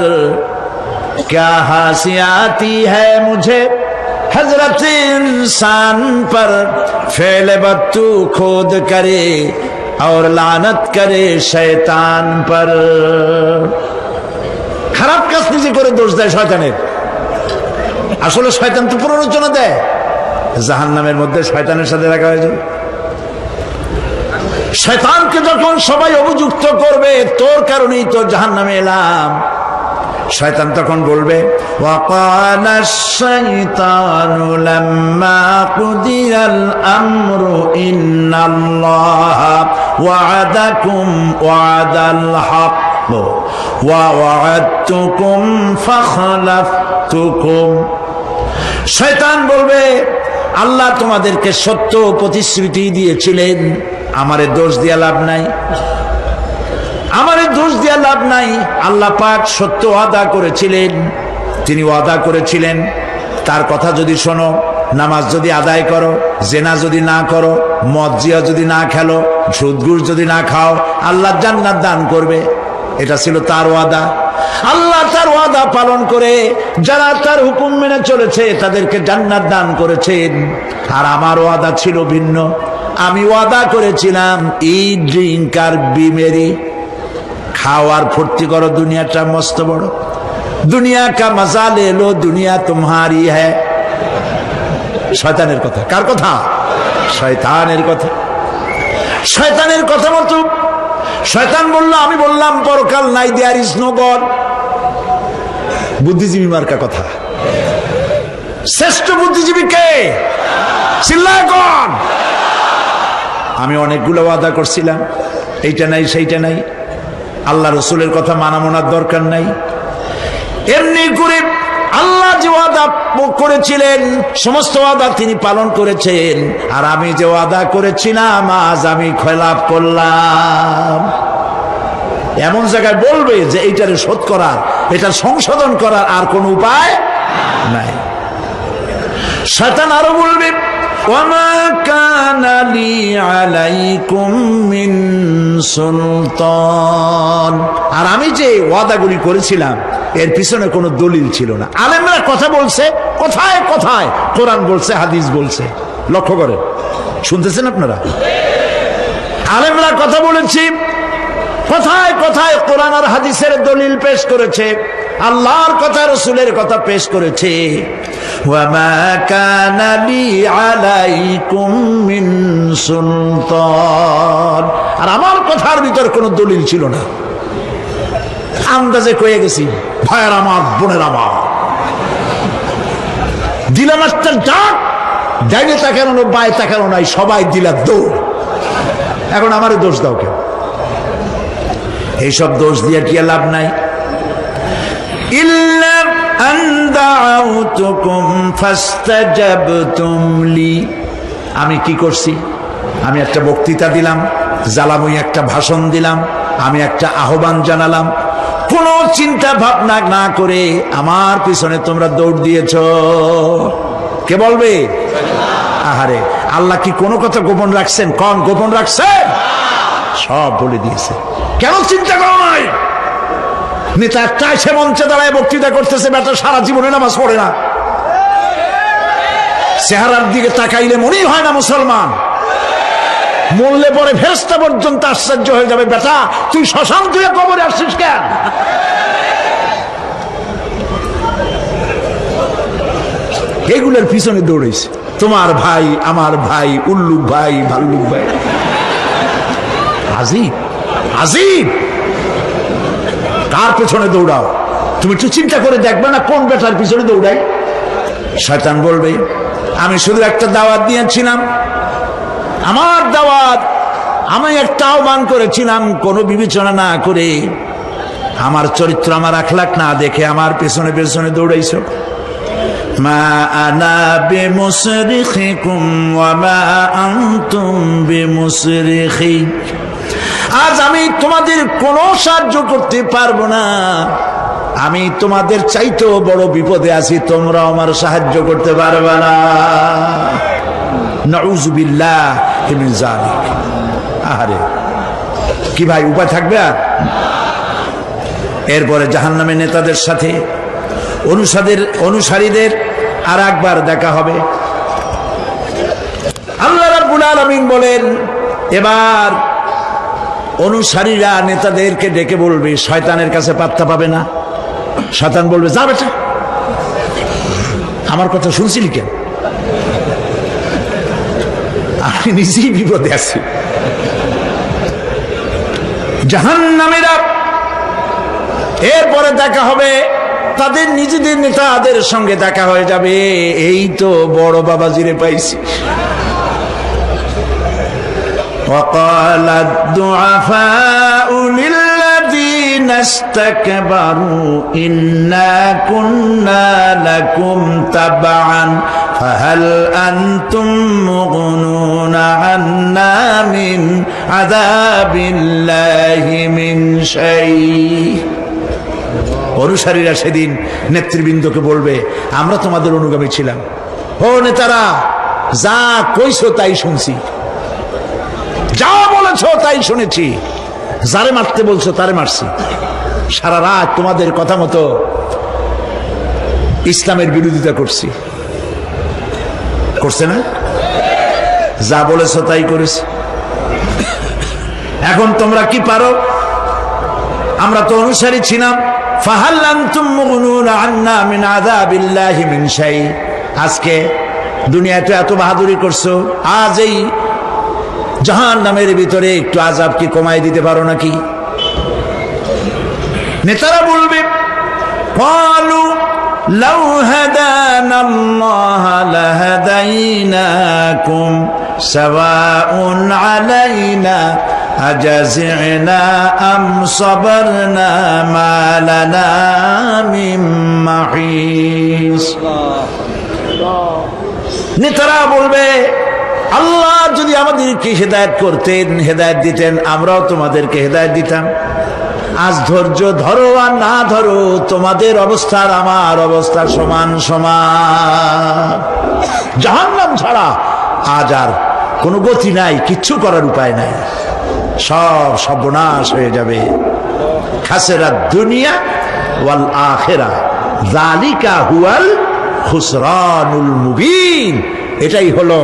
क्या हंसी आती है मुझे हजरत इंसान पर, फेल बत्तू खोद करे और लानत करे शैतान पर। খারাপ কাজ নিজে করে দোষ দেয় শয়তানের। আসলে শয়তান তো প্ররোচনা দেয়। জাহান্নামের মধ্যে শয়তানের সাথে দেখা হয়ে যাবে। শয়তানকে যখন সবাই অভিযুক্ত করবে, তোর কারণেই তো জাহান্নামে এলাম, শয়তান তখন বলবে, ওয়াকানা শাইতানু লাম্মা কুদিয়াল আমরু ইন্নাল্লাহা ওয়া'আদাকুম ওয়া'দাল হক ওয়া ওয়া'আদতুকুম ফাখলাফতুকুম। শয়তান বলবে, আল্লাহ তোমাদেরকে সত্য প্রতিশ্রুতি দিয়েছিলেন, আমারে দোষ দিয়া লাভ নাই, আমারে দোষ দিয়া লাভ নাই। আল্লাহ পাক সত্য ওয়াদা করেছিলেন, তিনি ওয়াদা করেছিলেন তার কথা যদি শোনো, নামাজ যদি আদায় করো, জেনা যদি না করো, মদ জিয়া যদি না খেলো, সুদ ঘুষ যদি না খাও, আল্লাহ জান্নাত দান করবে। এটা ছিল তার ওয়াদা। আল্লাহ তার ওয়াদা পালন করে যারা তার হুকুম মেনে চলেছে তাদেরকে জান্নাত দান করেছেন। আর আমার ওয়াদা ছিল ভিন্ন। আমি ওয়াদা করেছিলাম, ইট, ড্রিঙ্ক আর বি মেরি, খাওয়ার ফুর্তি করো, দুনিয়াটা মস্ত বড়, দুনিয়া কা মজা লে লো, দুনিয়া তোমারি হ্যায়। শয়তানের কথা। কার কথা? শয়তানের কথা। শয়তানের কথা মতো শয়তান বলল, আমি বললাম পরকাল নাই, দেয়ার ইজ নো গড। বুদ্ধিজীবী মার্কা কথা। শ্রেষ্ঠ বুদ্ধিজীবী কে? চিল্লায় কোন? আমি অনেকগুলো ওয়াদা করছিলাম, এইটা নাই সেইটা নাই, আল্লাহ রসুলের কথা মানা মনার দরকার নাই। এমনি করে আল্লাহ যে ওয়াদা করেছিলেন সমস্ত ওয়াদা তিনি পালন করেছেন, আর আমি যে ওয়াদা করেছিলাম আজ আমি খেলাপ করলাম। এমন জায়গায় বলবে যে এইটারে শোধ করার, এটার সংশোধন করার আর কোন উপায় নাই। শয়তান আরো বলবে, ওয়ামা কানা লি আলাইকুম মিন সুলতান, আর আমি যে ওয়াদাগুলি করেছিলাম এর পিছনে কোনো দলিল ছিল না। আলেমরা কথা বলছে, কথায় কথায় কোরআন বলছে, হাদিস বলছে। লক্ষ্য করেন, শুনতেছেন আপনারা? আলেমরা কথা বলেছি, কথায় কথায় কোরআন আর হাদিসের দলিল পেশ করেছে, আল্লাহর কথা রসুলের কথা পেশ করেছে। ওয়ামা কানা লি আলাইকুম মিন সুলতান, আর আমার কথার ভিতর কোনো দলিল ছিল না। আন্দাজে কয়ে গেছি, ভাইয়ের আমার, বোনের আমার, দিলাম একটা ডাক, ডাইনে তাকানো বায়ে তাকানো নাই, সবাই দিলা দৌড়। এখন আমারে দোষ দাও কেউ? এইসব দোষ দিয়ে কি লাভ নাই। ইল্লা আন দাউতুকুম ফাস্তাজাবতুম লি, আমি কি করছি? আমি একটা বক্তৃতা দিলাম, জ্বালাময়ী একটা ভাষণ দিলাম, আমি একটা আহ্বান জানালাম, কোনো চিন্তা ভাবনা না করে আমার পিছনে তোমরা দৌড় দিয়েছ। কে বলবে? আহারে, আল্লাহ কি কোনো কথা গোপন রাখছেন? কোন গোপন রাখছেন? সব বলে দিয়েছে। কেন চিন্তা করো নাই? নেতা একটা এসে মঞ্চে দাঁড়ায় বক্তৃতা করতেছে, বেটা সারা জীবনে নামাজ পড়ে না, চেহারার দিকে তাকাইলে মনেই হয় না মুসলমান, মরলে পরে ফেরেশতা পর্যন্ত আশ্চর্য হয়ে যাবে, বেটা তুই শ্মশান তুই কবরে আসছিস কেন? এগুলোর পিছনে দৌড়েছে। তোমার ভাই, আমার ভাই, উল্লুক ভাই, ভাল্লুক ভাই। আজিব আজিব, কার পেছনে দৌড়াও? তুমি একটু চিন্তা করে দেখবে না কোন বেটার পিছনে দৌড়াই? শয়তান বলবে আমি শুধু একটা দাওয়াত দিয়েছিলাম, আমার দাওয়াত, আমি একটা আহ্বান করেছিলাম, কোনো বিবেচনা না করে, আমার চরিত্র, আমার আখলাক না দেখে আমার পেছনে পেছনে দৌড়াইছো। মা আনা বিমুসরিখিকুম ওয়া মা আনতুম বিমুসরিখি। আজ আমি তোমাদের কোনো সাহায্য করতে পারবো না, আমি তোমাদের চাইতেও বড় বিপদে আছি, তোমরা আমার সাহায্য করতে পারবে না। নাউযু বিল্লাহি মিন যালিক। আহারে কি ভাই, উপায় থাকবে আর? এরপরে জাহান্নামের নেতাদের সাথে অনুসারীদের আর একবার দেখা হবে। আল্লাহ রাব্বুল আলামিন বলেন, এবার অনুসারীরা নেতাদেরকে ডেকে বলবে, শয়তানের কাছে পাত্তা পাবে না। শয়তান বলবে, যা বেটা, আমার কথা শুনছিলি কেন? আমি নিজেই বিপদে আছি। জাহান্নামীরা এরপরে দেখা হবে, তাদের নিজেদের নেতাদের সঙ্গে দেখা হয়ে যাবে। এই তো বড় বাবাজিরে পাইছি। وقال الضعفاء للذين استكبروا إنا كنا لكم تبعا فهل أنتم مغنون عنا من عذاب الله من شيء। অনুসারীরা সেদিন নেতৃবৃন্দকে বলবে, আমরা তোমাদের অনুগামী ছিলাম, ও নেতারা, যা কইছো তাই শুনছি, যা বলেছো তাই শুনেছি, যারে মারতে বলছো তারে মারছি, সারা রাত তোমাদের কথা মতো ইসলামের বিরোধিতা করছি। করছে না? যা বলেছো তাই করেছি। এখন তোমরা কি পারো? আমরা তো অনুসারী ছিলাম। ফাহাল আনতুম মুগনুনা আন্না মিন আযাবিল্লাহি মিন শাই। আজকে দুনিয়াতে এত বাহাদুরি করছো, আজ এই জাহান্নামের ভিতরে একটু আযাব কি কমাই দিতে পারো নাকি? নেতারা বলবে, ক্বালু লাউ হাদানাল্লাহু লাহাদাইনাকুম সাওয়াউন আলাইনা আজাজি'না আম সাবারনা মা লানা মিন মাহিস। নেতারা বলবে, আল্লাহ যদি আমাদেরকে হেদায়েত করতেন, হেদায়েত দিতেন, আমরাও তোমাদেরকে হেদায়েত দিতাম। আজ ধৈর্য ধরো আর না ধরো, তোমাদের অবস্থা আর আমার অবস্থা সমান সমান। জাহান্নাম ছাড়া আজ আর কোনো গতি নাই, কিচ্ছু করার উপায় নাই, সব সর্বনাশ হয়ে যাবে। খাসিরাত দুনিয়া ওয়াল আখিরা যালিকা হুয়াল খুসরানুল মুবিন। এটাই হলো,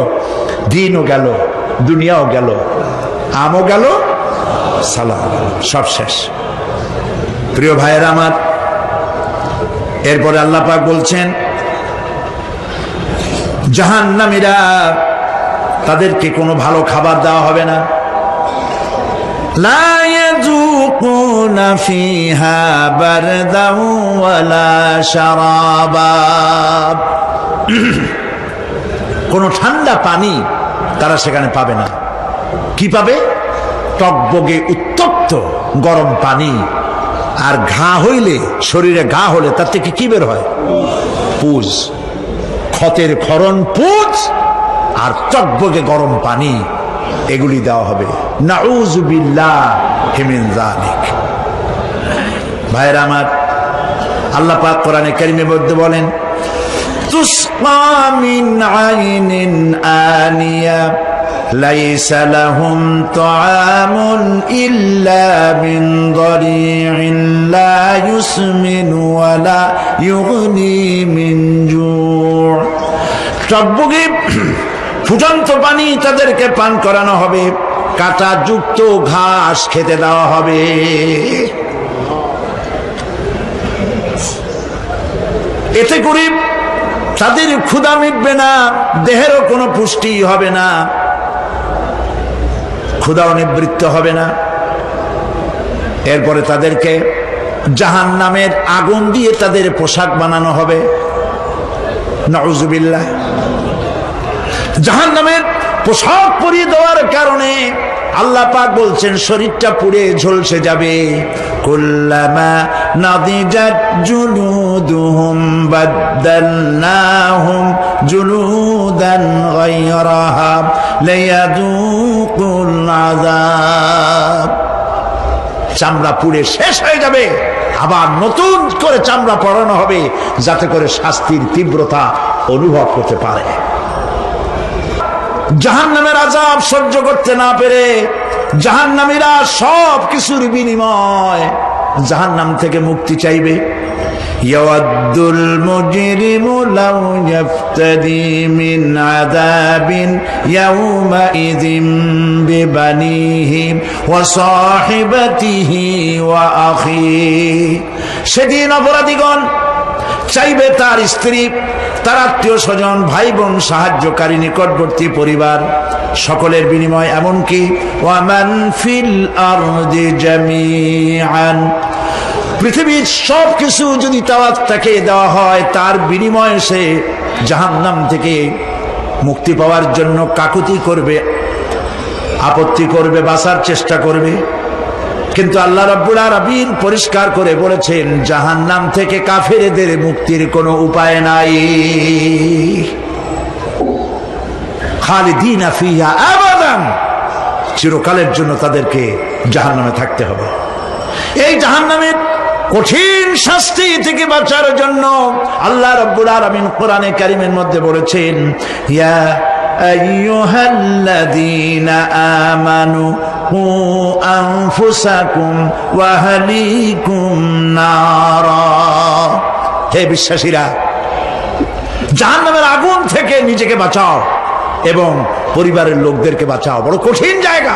দিনও গেল, দুনিয়াও গেল, আমও গেল, সালাম গেল, সব শেষ। প্রিয় ভাইয়েরা আমার, এরপরে আল্লাহ পাক বলছেন, জাহান্নামীরা, তাদেরকে কোনো ভালো খাবার দেওয়া হবে না। লা ইয়াযুকুনা ফিহা বারদান ওয়ালা শারাবা। কোনো ঠান্ডা পানি তারা সেখানে পাবে না। কি পাবে? টকবগে উত্তপ্ত গরম পানি। আর ঘা হইলে, শরীরে ঘা হলে তার থেকে কি বের হয়? পুজ, ক্ষতের ক্ষরণ পুজ আর টকবগে গরম পানি, এগুলি দেওয়া হবে। নাউযু বিল্লাহি মিন যালিক। ভাইরা আমার, আল্লাহ পাক কোরআনে কারীমের মধ্যে বলেন, তুসকা মিন আইনিন আনিয়া লাইসা লাহুম তুআমুন ইল্লা মিন দারি'in লা ইউসমিনু ওয়া লা ইউগনি মিন জু'। টকবগে ফুটন্ত পানি তাদেরকে পান করানো হবে, কাঁটা যুক্ত ঘাস খেতে দেওয়া হবে। এতে করে তাদের ক্ষুধা মিটবে না, দেহেরও কোনো পুষ্টি হবে না, ক্ষুধাও নিবৃত্ত হবে না। এরপরে তাদেরকে জাহান্নামের আগুন দিয়ে তাদের পোশাক বানানো হবে। নাউযুবিল্লাহ। জাহান্নামের পোশাক পরিয়ে দেওয়ার কারণে আল্লাহ পাক বলছেন শরীরটা পুড়ে ঝলসে যাবে। কুল্লামা নাদিজাত জুলুদুহুম বাদদালনাহুম জুলুদান গায়রাহা লিয়াযুকুল আযাব। চামড়া পুড়ে শেষ হয়ে যাবে, আবার নতুন করে চামড়া পরানো হবে যাতে করে শাস্তির তীব্রতা অনুভব করতে পারে। জাহান্নামের আযাব সহ্য করতে না পেরে জাহান্নামীরা সব কিছুর বিনিময় জাহান্নাম থেকে মুক্তি চাইবে। ইয়াওয়াদ্দুল মুজরিমু লাউ ইয়াফতাদি মিন আযাবিন ইয়াওমাইযিন বিবানিহি ওয়া সাহিবাতিহি ওয়া আখিহি। সেদিন অপরাধীগণ চাইবে তার স্ত্রী, তার আত্মীয় স্বজন, ভাই বোন, সাহায্যকারী, নিকটবর্তী পরিবার সকলের বিনিময়, এমনকি ওয়ামান ফিল আরদি জামিআন, পৃথিবীর সব কিছু যদি তাকে দেওয়া হয় তার বিনিময়ে সে জাহান্নাম থেকে মুক্তি পাওয়ার জন্য কাকুতি করবে, আপত্তি করবে, বাঁচার চেষ্টা করবে। কিন্তু আল্লাহ রাব্বুল আলামিন পরিষ্কার করে বলেছেন জাহান্নাম থেকে কাফেরদের মুক্তির কোনো উপায় নাই। খালিদিনা ফিহা আবাদান, চিরকালের জন্য তাদেরকে জাহান্নামে থাকতে হবে। এই জাহান্নামের কঠিন শাস্তি থেকে বাঁচার জন্য আল্লাহ রাব্বুল আলামিন কোরআনে কারীমের মধ্যে বলেছেন ইয়া আইয়ুহাল্লাযীনা আমানু কু আনফুসাকুম ওয়া আহলিকুম নারা। হে বিশ্বাসীরা, জাহান্নামের আগুন থেকে নিজেকে বাঁচাও এবং পরিবারের লোকদেরকে বাঁচাও। বড় কঠিন জায়গা।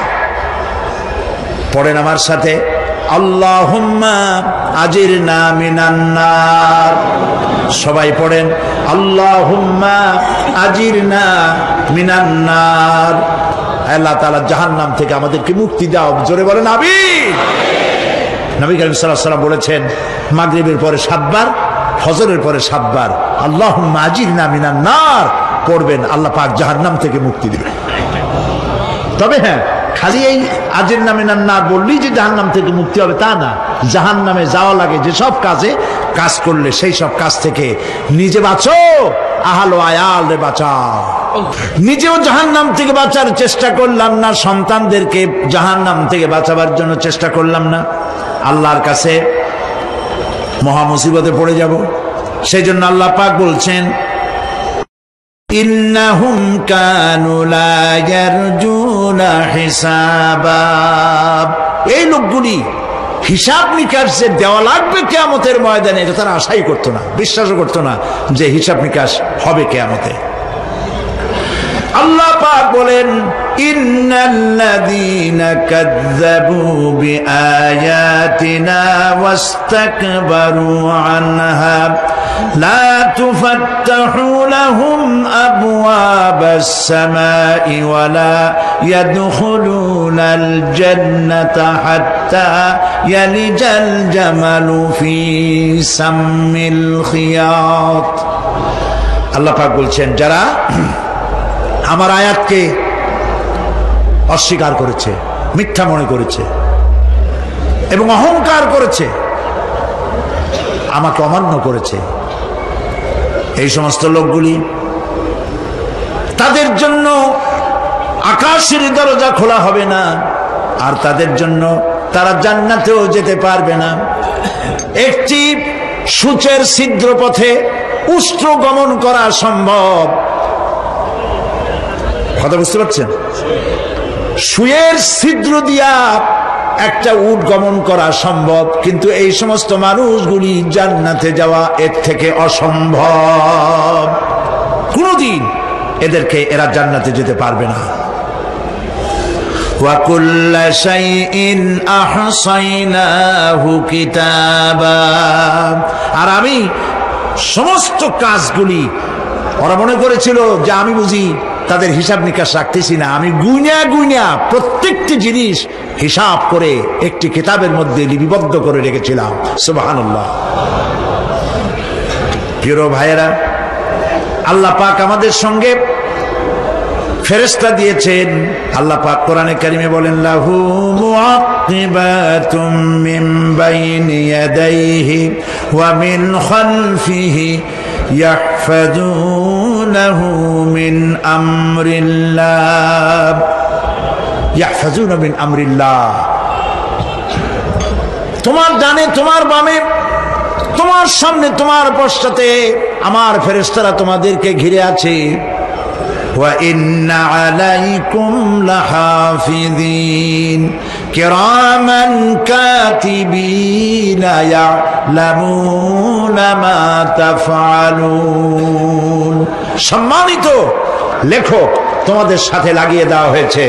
পড়েন আমার সাথে, আল্লাহুম্মা আজিরনা মিনান নার। সবাই পড়েন, আল্লাহুম্মা আজিরনা মিনান নার। আল্লাহ তাআলা জাহান্নাম থেকে আমাদেরকে মুক্তি দাও। জোরে বলেন আমিন। নবী করিম সাল্লাল্লাহু আলাইহি ওয়াসাল্লাম বলেছেন মাগরিবের পরে 7 বার, ফজরের পরে 7 বার আল্লাহুম্মা আজিরনা মিনান নার পড়বেন, আল্লাহ পাক জাহান্নাম থেকে মুক্তি দিবেন। তবে হ্যাঁ, খালি এই আজিরনা মিনান নার বললেই যে জাহান্নাম থেকে মুক্তি হবে তা না। জাহান্নামে যাওয়া লাগে যেসব কাজ করলে সেই সব কাজ থেকে নিজে বাঁচো, আহল ও আয়াল রে বাঁচাও। নিজেও জাহান্নাম থেকে বাঁচার চেষ্টা করলাম না, সন্তানদেরকে জাহান্নাম থেকে বাঁচাবার জন্য চেষ্টা করলাম না, আল্লাহর কাছে মহা মুসিবতে পড়ে যাব। সেই জন্য আল্লাহ পাক বলছেন ইন্নাহুম কানু লা ইয়ারজুনা হিসাবা। এই লোকগুলি হিসাব নিকাশ যে দেওয়া লাগবে কিয়ামতের ময়দানে এটা তারা আশাই করতো না, বিশ্বাসও করতো না যে হিসাব নিকাশ হবে কিয়ামতে। আল্লাহ পাক বলেন ইন্নাল্লাযীনা কাযযাবু বিআয়াতিনা ওয়াস্তাকবারু আনহা লা তুফাত্তাহু লাহুম আবওয়াবাস সামাই ওয়া লা ইয়াদখুলুনাল জান্নাতা হাত্তা ইয়ালিজাল জামালু ফি সাম্মিল খিয়াত। আল্লাহ পাক বলছেন যারা আমার আয়াতকে অস্বীকার করেছে, মিথ্যা মনে করেছে এবং অহংকার করেছে, আমাকে অমান্য করেছে, এই সমস্ত লোকগুলি, তাদের জন্য আকাশের দরজা খোলা হবে না, আর তাদের জন্য তারা জান্নাতেও যেতে পারবে না। একটি সূচের ছিদ্র পথে উষ্ট্র গমন করা সম্ভব, কথা বুঝতে পারছেন? সুয়ের ছিদ্র দিয়া একটা উট গমন করা সম্ভব, কিন্তু এই সমস্ত মানুষগুলি জান্নাতে যাওয়া এর থেকে অসম্ভব। কোনদিন এরা জান্নাতে যেতে পারবে না। ওয়া কুল্লা শাইইন আহসাইনাহু কিতাবা। আর আমি সমস্ত কাজগুলি ওরা মনে করেছিল যে আমি বুঝি তাদের হিসাব নিকাশ রাখতেছি না। আমি গুইনা গুইনা প্রত্যেকটি জিনিস হিসাব করে একটি কিতাবের মধ্যে লিপিবদ্ধ করে রেখেছিলাম। সুবহানাল্লাহ। প্রিয় ভাইয়েরা, আল্লাহ পাক আমাদের সঙ্গে ফেরেশতা দিয়েছেন। আল্লাহ পাক কোরআনে কারিমে বলেন, লাহু মুআক্কিবাতুম মিন বাইনি ইয়াদাইহি ওয়া মিন খালফিহি ইয়াহফাযুনাহু মিন আমরিল্লাহ। ইয়াহফাযুনা মিন আমরিল্লাহ। তোমার ডানে, তোমার বামে, তোমার সামনে, তোমার পশ্চাতে আমার ফেরেশতারা তোমাদেরকে ঘিরে আছে। وَإِنَّ عَلَيْكُمْ لَحَافِظِينَ كِرَامًا كَاتِبِينَ يَعْلَمُونَ مَا تَفْعَلُونَ। সম্মানিত লেখক তোমাদের সাথে লাগিয়ে দেওয়া হয়েছে,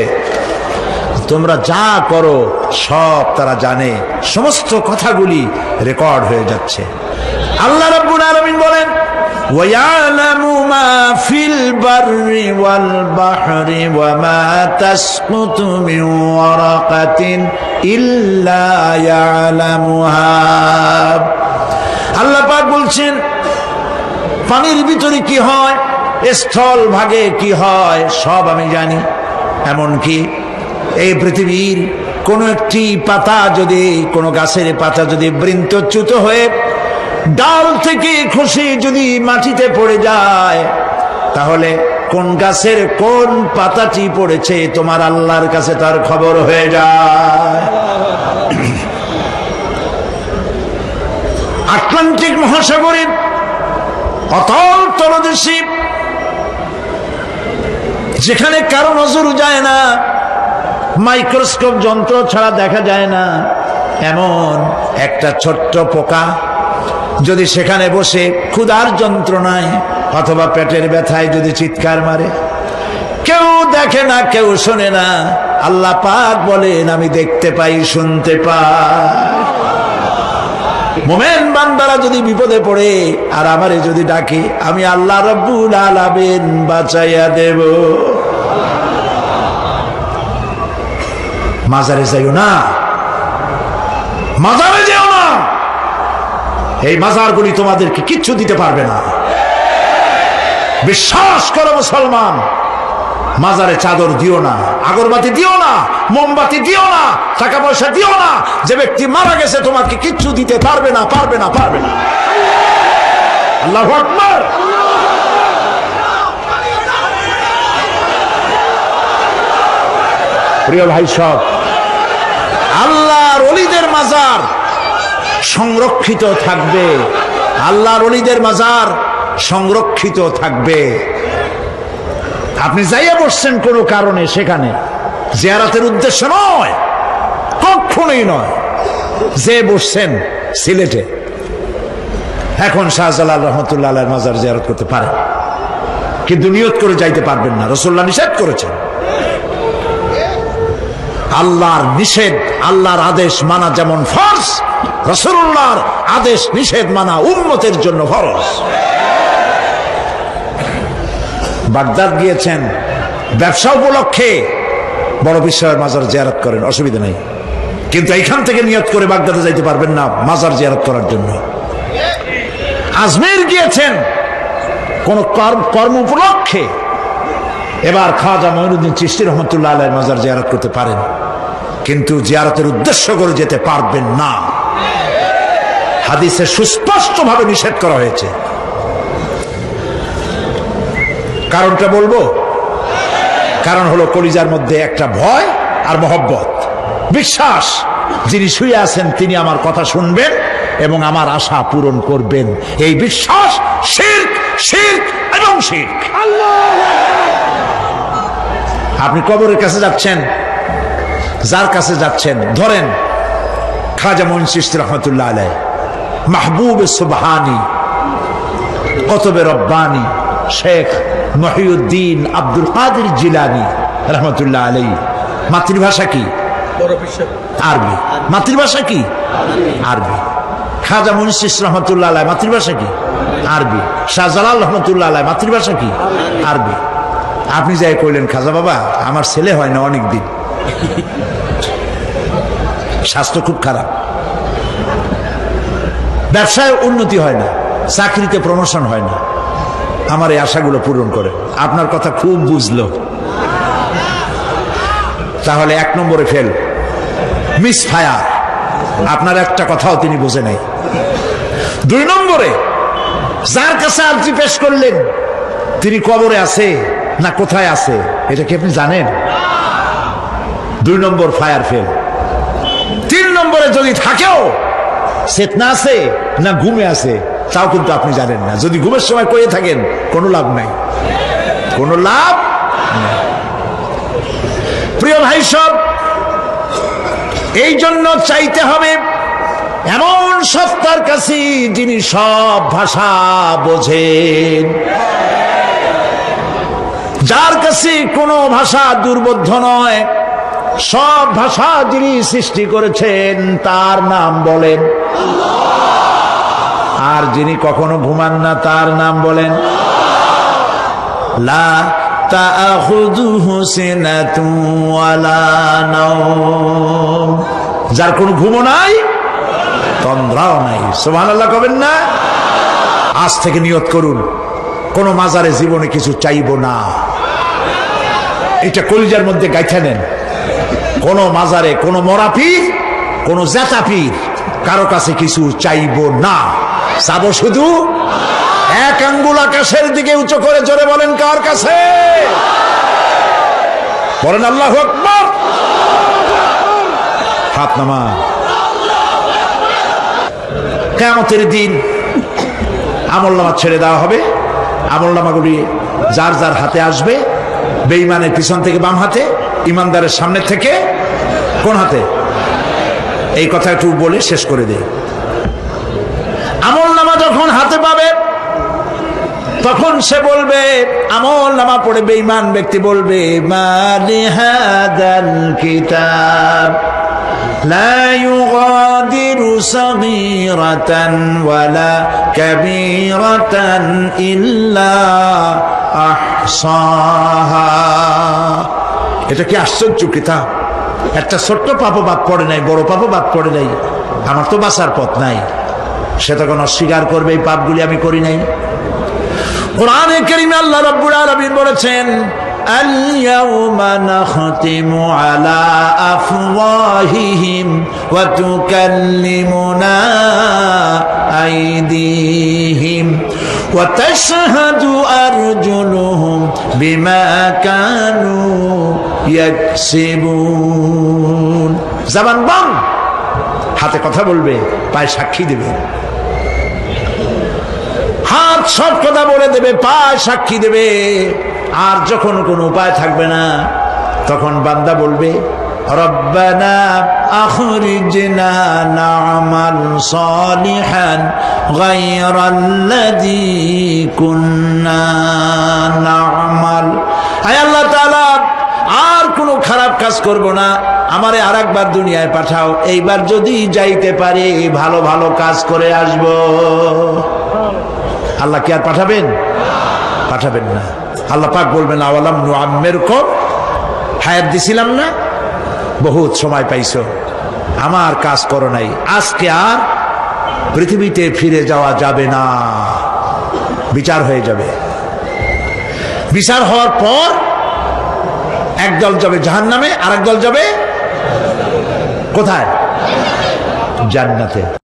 তোমরা যা করো সব তারা জানে, সমস্ত কথাগুলি রেকর্ড হয়ে যাচ্ছে। আল্লাহ রাব্বুল আলামিন বলেন, وَيَعْلَمُ مَا فِي الْبَرِّ وَالْبَحْرِ وَمَا تَسْقُطُ مِنْ وَرَقَةٍ إِلَّا يَعْلَمُهَا। আল্লাহ পাক বলছেন, পানির ভিতরে কি হয়, স্থল ভাগে কি হয়, সব আমি জানি। এমনকি এই পৃথিবীর কোন একটি পাতা যদি, কোন গাছের পাতা যদি বৃন্তচ্যুত হয়ে ডাল থেকে খসে যদি মাটিতে পড়ে যায়, তাহলে কোন গাছের কোন পাতাটি পড়েছে তোমার আল্লাহর কাছে তার খবর হয়ে যায়। আটলান্টিক মহাসাগরের অতল তলদেশে, যেখানে কারো নজর যায় না, মাইক্রোস্কোপ যন্ত্র ছাড়া দেখা যায় না, এমন একটা ছোট্ট পোকা যদি সেখানে বসে ক্ষুধার যন্ত্রণায় অথবা পেটের ব্যথায় যদি চিৎকার মারে, কেউ দেখে না, কেউ শোনে না, আল্লাহ পাক বলেন আমি দেখতে পাই, শুনতে পাই। মুমিন বান্দারা যদি বিপদে পড়ে আর আমারে যদি ডাকে, আমি আল্লাহ রাব্বুল আলামিন বাঁচাইয়া দেব। মাজারে যাইও না, মাজারে যেও না, এই মাজারগুলি তোমাদেরকে কিচ্ছু দিতে পারবে না। বিশ্বাস করো মুসলমান, মাজারে চাদর দিও না, আগরবাতি দিও না, মোমবাতি দিও না, টাকা পয়সা দিও না। যে ব্যক্তি মারা গেছে তোমাকে কিচ্ছু দিতে পারবে না, পারবে না, পারবে না। আল্লাহু আকবার। প্রিয় ভাই সব, আল্লাহর ওলিদের মাজার সংরক্ষিত থাকবে, আল্লাহর ওলিদের মাজার সংরক্ষিত থাকবে। আপনি যাইয়া বসছেন কোনো কারণে, সেখানে জিয়ারতের উদ্দেশ্য নয়, কখনোই নয়। যে বসছেন সিলেটে, এখন শাহজালাল রহমতুল্লাহ আলাইহির মাজার জিয়ারত করতে পারেন, কিন্তু নিয়ত করে যাইতে পারবেন না, রাসূলুল্লাহ নিষেধ করেছেন। আল্লাহর নিষেধ, আল্লাহর আদেশ মানা যেমন ফরজ, রাসূলুল্লাহর আদেশ নিষেধ মানা উম্মতের জন্য ফরজ। বাগদাদ গিয়েছেন ব্যবসা উপলক্ষে, বড় বিশ্বের মাজার জিয়ারত করেন, অসুবিধা নেই, কিন্তু এইখান থেকে নিয়ত করে বাগদাদে যাইতে পারবেন না মাজার জিয়ারত করার জন্য। আজমের গিয়েছেন কোন কর্ম উপলক্ষে, এবার খাজা মঈনুদ্দিন চিশতি রহমতুল্লাহ আলাইহির মাজার জিয়ারত করতে পারেন, কিন্তু জিয়ারতের উদ্দেশ্য করে যেতে পারবেন না। হাদিসে সুস্পষ্টভাবে নিষেধ করা হয়েছে। কারণটা বলবো, কারণ হলো কলিজার মধ্যে একটা ভয় আর মহব্বত, বিশ্বাস, যিনি শুয়ে আছেন তিনি আমার কথা শুনবেন এবং আমার আশা পূরণ করবেন। এই বিশ্বাস শিরক, শিরক এবং শিরক। আপনি কবরের কাছে যাচ্ছেন, যার কাছে যাচ্ছেন, ধরেন খাজা মঈন চিশতি রহমতুল্লাহ আলাইহি, মাহবুব সুবহানি, কুতুবে রব্বানি, শেখ মহিউদ্দিন আব্দুল কাদের জিলানী রহমতুল্লাহ আলাইহি। মাতৃভাষা কি? আরবি। মাতৃভাষা কি? আরবি। খাজা মুন্সিস রহমতুল্লাহ আলাইহি মাতৃভাষা কি? আরবি। শাহজালাল রহমতুল্লাহ আলাইহি মাতৃভাষা কি? আরবি। আপনি যাই কইলেন খাজা বাবা আমার ছেলে হয় না অনেক দিন, স্বাস্থ্য খুব খারাপ, ব্যবসায় উন্নতি হয় না, চাকরিতে প্রমোশন হয় না, আমার এই আশাগুলো পূরণ করে। আপনার কথা খুব বুঝলো, তাহলে 1 নম্বরে ফেল, মিস ফায়ার। আপনার একটা কথাও তিনি বুঝে নাই। 2 নম্বরে যার কাছে আর্জি পেশ করলেন তিনি কবরে আছে না কোথায় আছে এটা কি আপনি জানেন? 2 নম্বর ফায়ার ফেল। 3 নম্বরে যদি থাকেও চেতনা আছে না ঘুমে আছে তাও কিন্তু আপনি জানেন না। যদি ঘুমের সময় কয়ে থাকেন কোনো লাভ নাই, কোনো লাভ নাই। প্রিয় ভাই সব, এই জন্য চাইতে হবে এমন সত্তার কাছে যিনি সব ভাষা বোঝেন, যার কাছে কোনো ভাষা দুর্বোধ্য নয়, সব ভাষা যিনি সৃষ্টি করেছেন তার নাম বলেন, আর যিনি কখনো ঘুমান না তার নাম বলেন লা তাখুযুহু সিনাতুন ওয়ালা নাওম, যার কোনো ঘুমও নাই তন্দ্রাও নাই। সুবহানাল্লাহ কবেন না? আজ থেকে নিয়ত করুন কোনো মাজারে জীবনে কিছু চাইব না, এটা কলিজার মধ্যে গাইথা নেন। কোন মাজারে কোন মরা পীর কোন জেতা পীর কারো কাছে কিছু চাইব না, চাবো শুধু এক আঙ্গুল আকাশের দিকে উঁচু করে জোরে বলেন কার কাছে? বলেন আল্লাহু আকবার। হাত নামা। কিয়ামতের দিন আমলনামা ছেড়ে দেওয়া হবে, আমলনামাগুলি যার যার হাতে আসবে, বেঈমানের পিছন থেকে বাম হাতে, ইমানদারের সামনে থেকে কোন হাতে? এই কথা একটু বলে শেষ করে দেই। আমলনামা যখন হাতে পাবে তখন সে বলবে, আমলনামা পড়ে বেঈমান ব্যক্তি বলবে মা লিহাদাল কিতাব লা ইউগাদিরু সাগীরাতান ওয়ালা কাবীরাতান ইল্লা আহসাহা। এটা কি আশ্চর্য কিতাব! একটা ছোট্ট পাপও বাদ পড়ে নাই, বড় পাপও বাদ পড়ে নাই। আমার তো বাঁচার পথ নাই। সে তখন অস্বীকার করবে এই পাপগুলি আমি করি নাই। কোরআনে কারীমে আল্লাহ রাব্বুল আলামিন বলেছেন আল-ইয়াওমা নাখতিমু আলা আফওয়াহিহিম ওয়া তুকাল্লিমুনা আইদিহিম ওয়া তাশহাদু আরজুলুহুম বিমা কানু ইয়াকসিবুন। জবান বন্ধ, হাতে কথা বলবে, পায়ে সাক্ষী দেবে। হাত সব কথা বলে দেবে, পায়ে সাক্ষী দেবে। আর যখন কোনো উপায় থাকবে না তখন বান্দা বলবে রব্বানা আখরিজনা না'মাল সালিহান গায়রাল্লাযী কুন্না না'মাল। আয় আল্লাহ তাআলা, আর কোনো খারাপ কাজ করব না, আমারে আরেকবার দুনিয়ায় পাঠাও। এইবার যদি যাইতে পারি ভালো ভালো কাজ করে আসব। আল্লাহ কি আর পাঠাবেন? পাঠাবেন না। আল্লাহ পাক বলবেন আওয়ালাম নুআম্মিরকুম, হায়াত দিছিলাম না, বহুত সময় পাইছো, আমার কাজ করো নাই, আজকে আর পৃথিবীতে ফিরে যাওয়া যাবে না। বিচার হয়ে যাবে। বিচার হওয়ার পর একদল যাবে জাহান্নামে, আর একদল যাবে কোথায়? জান্নাতে।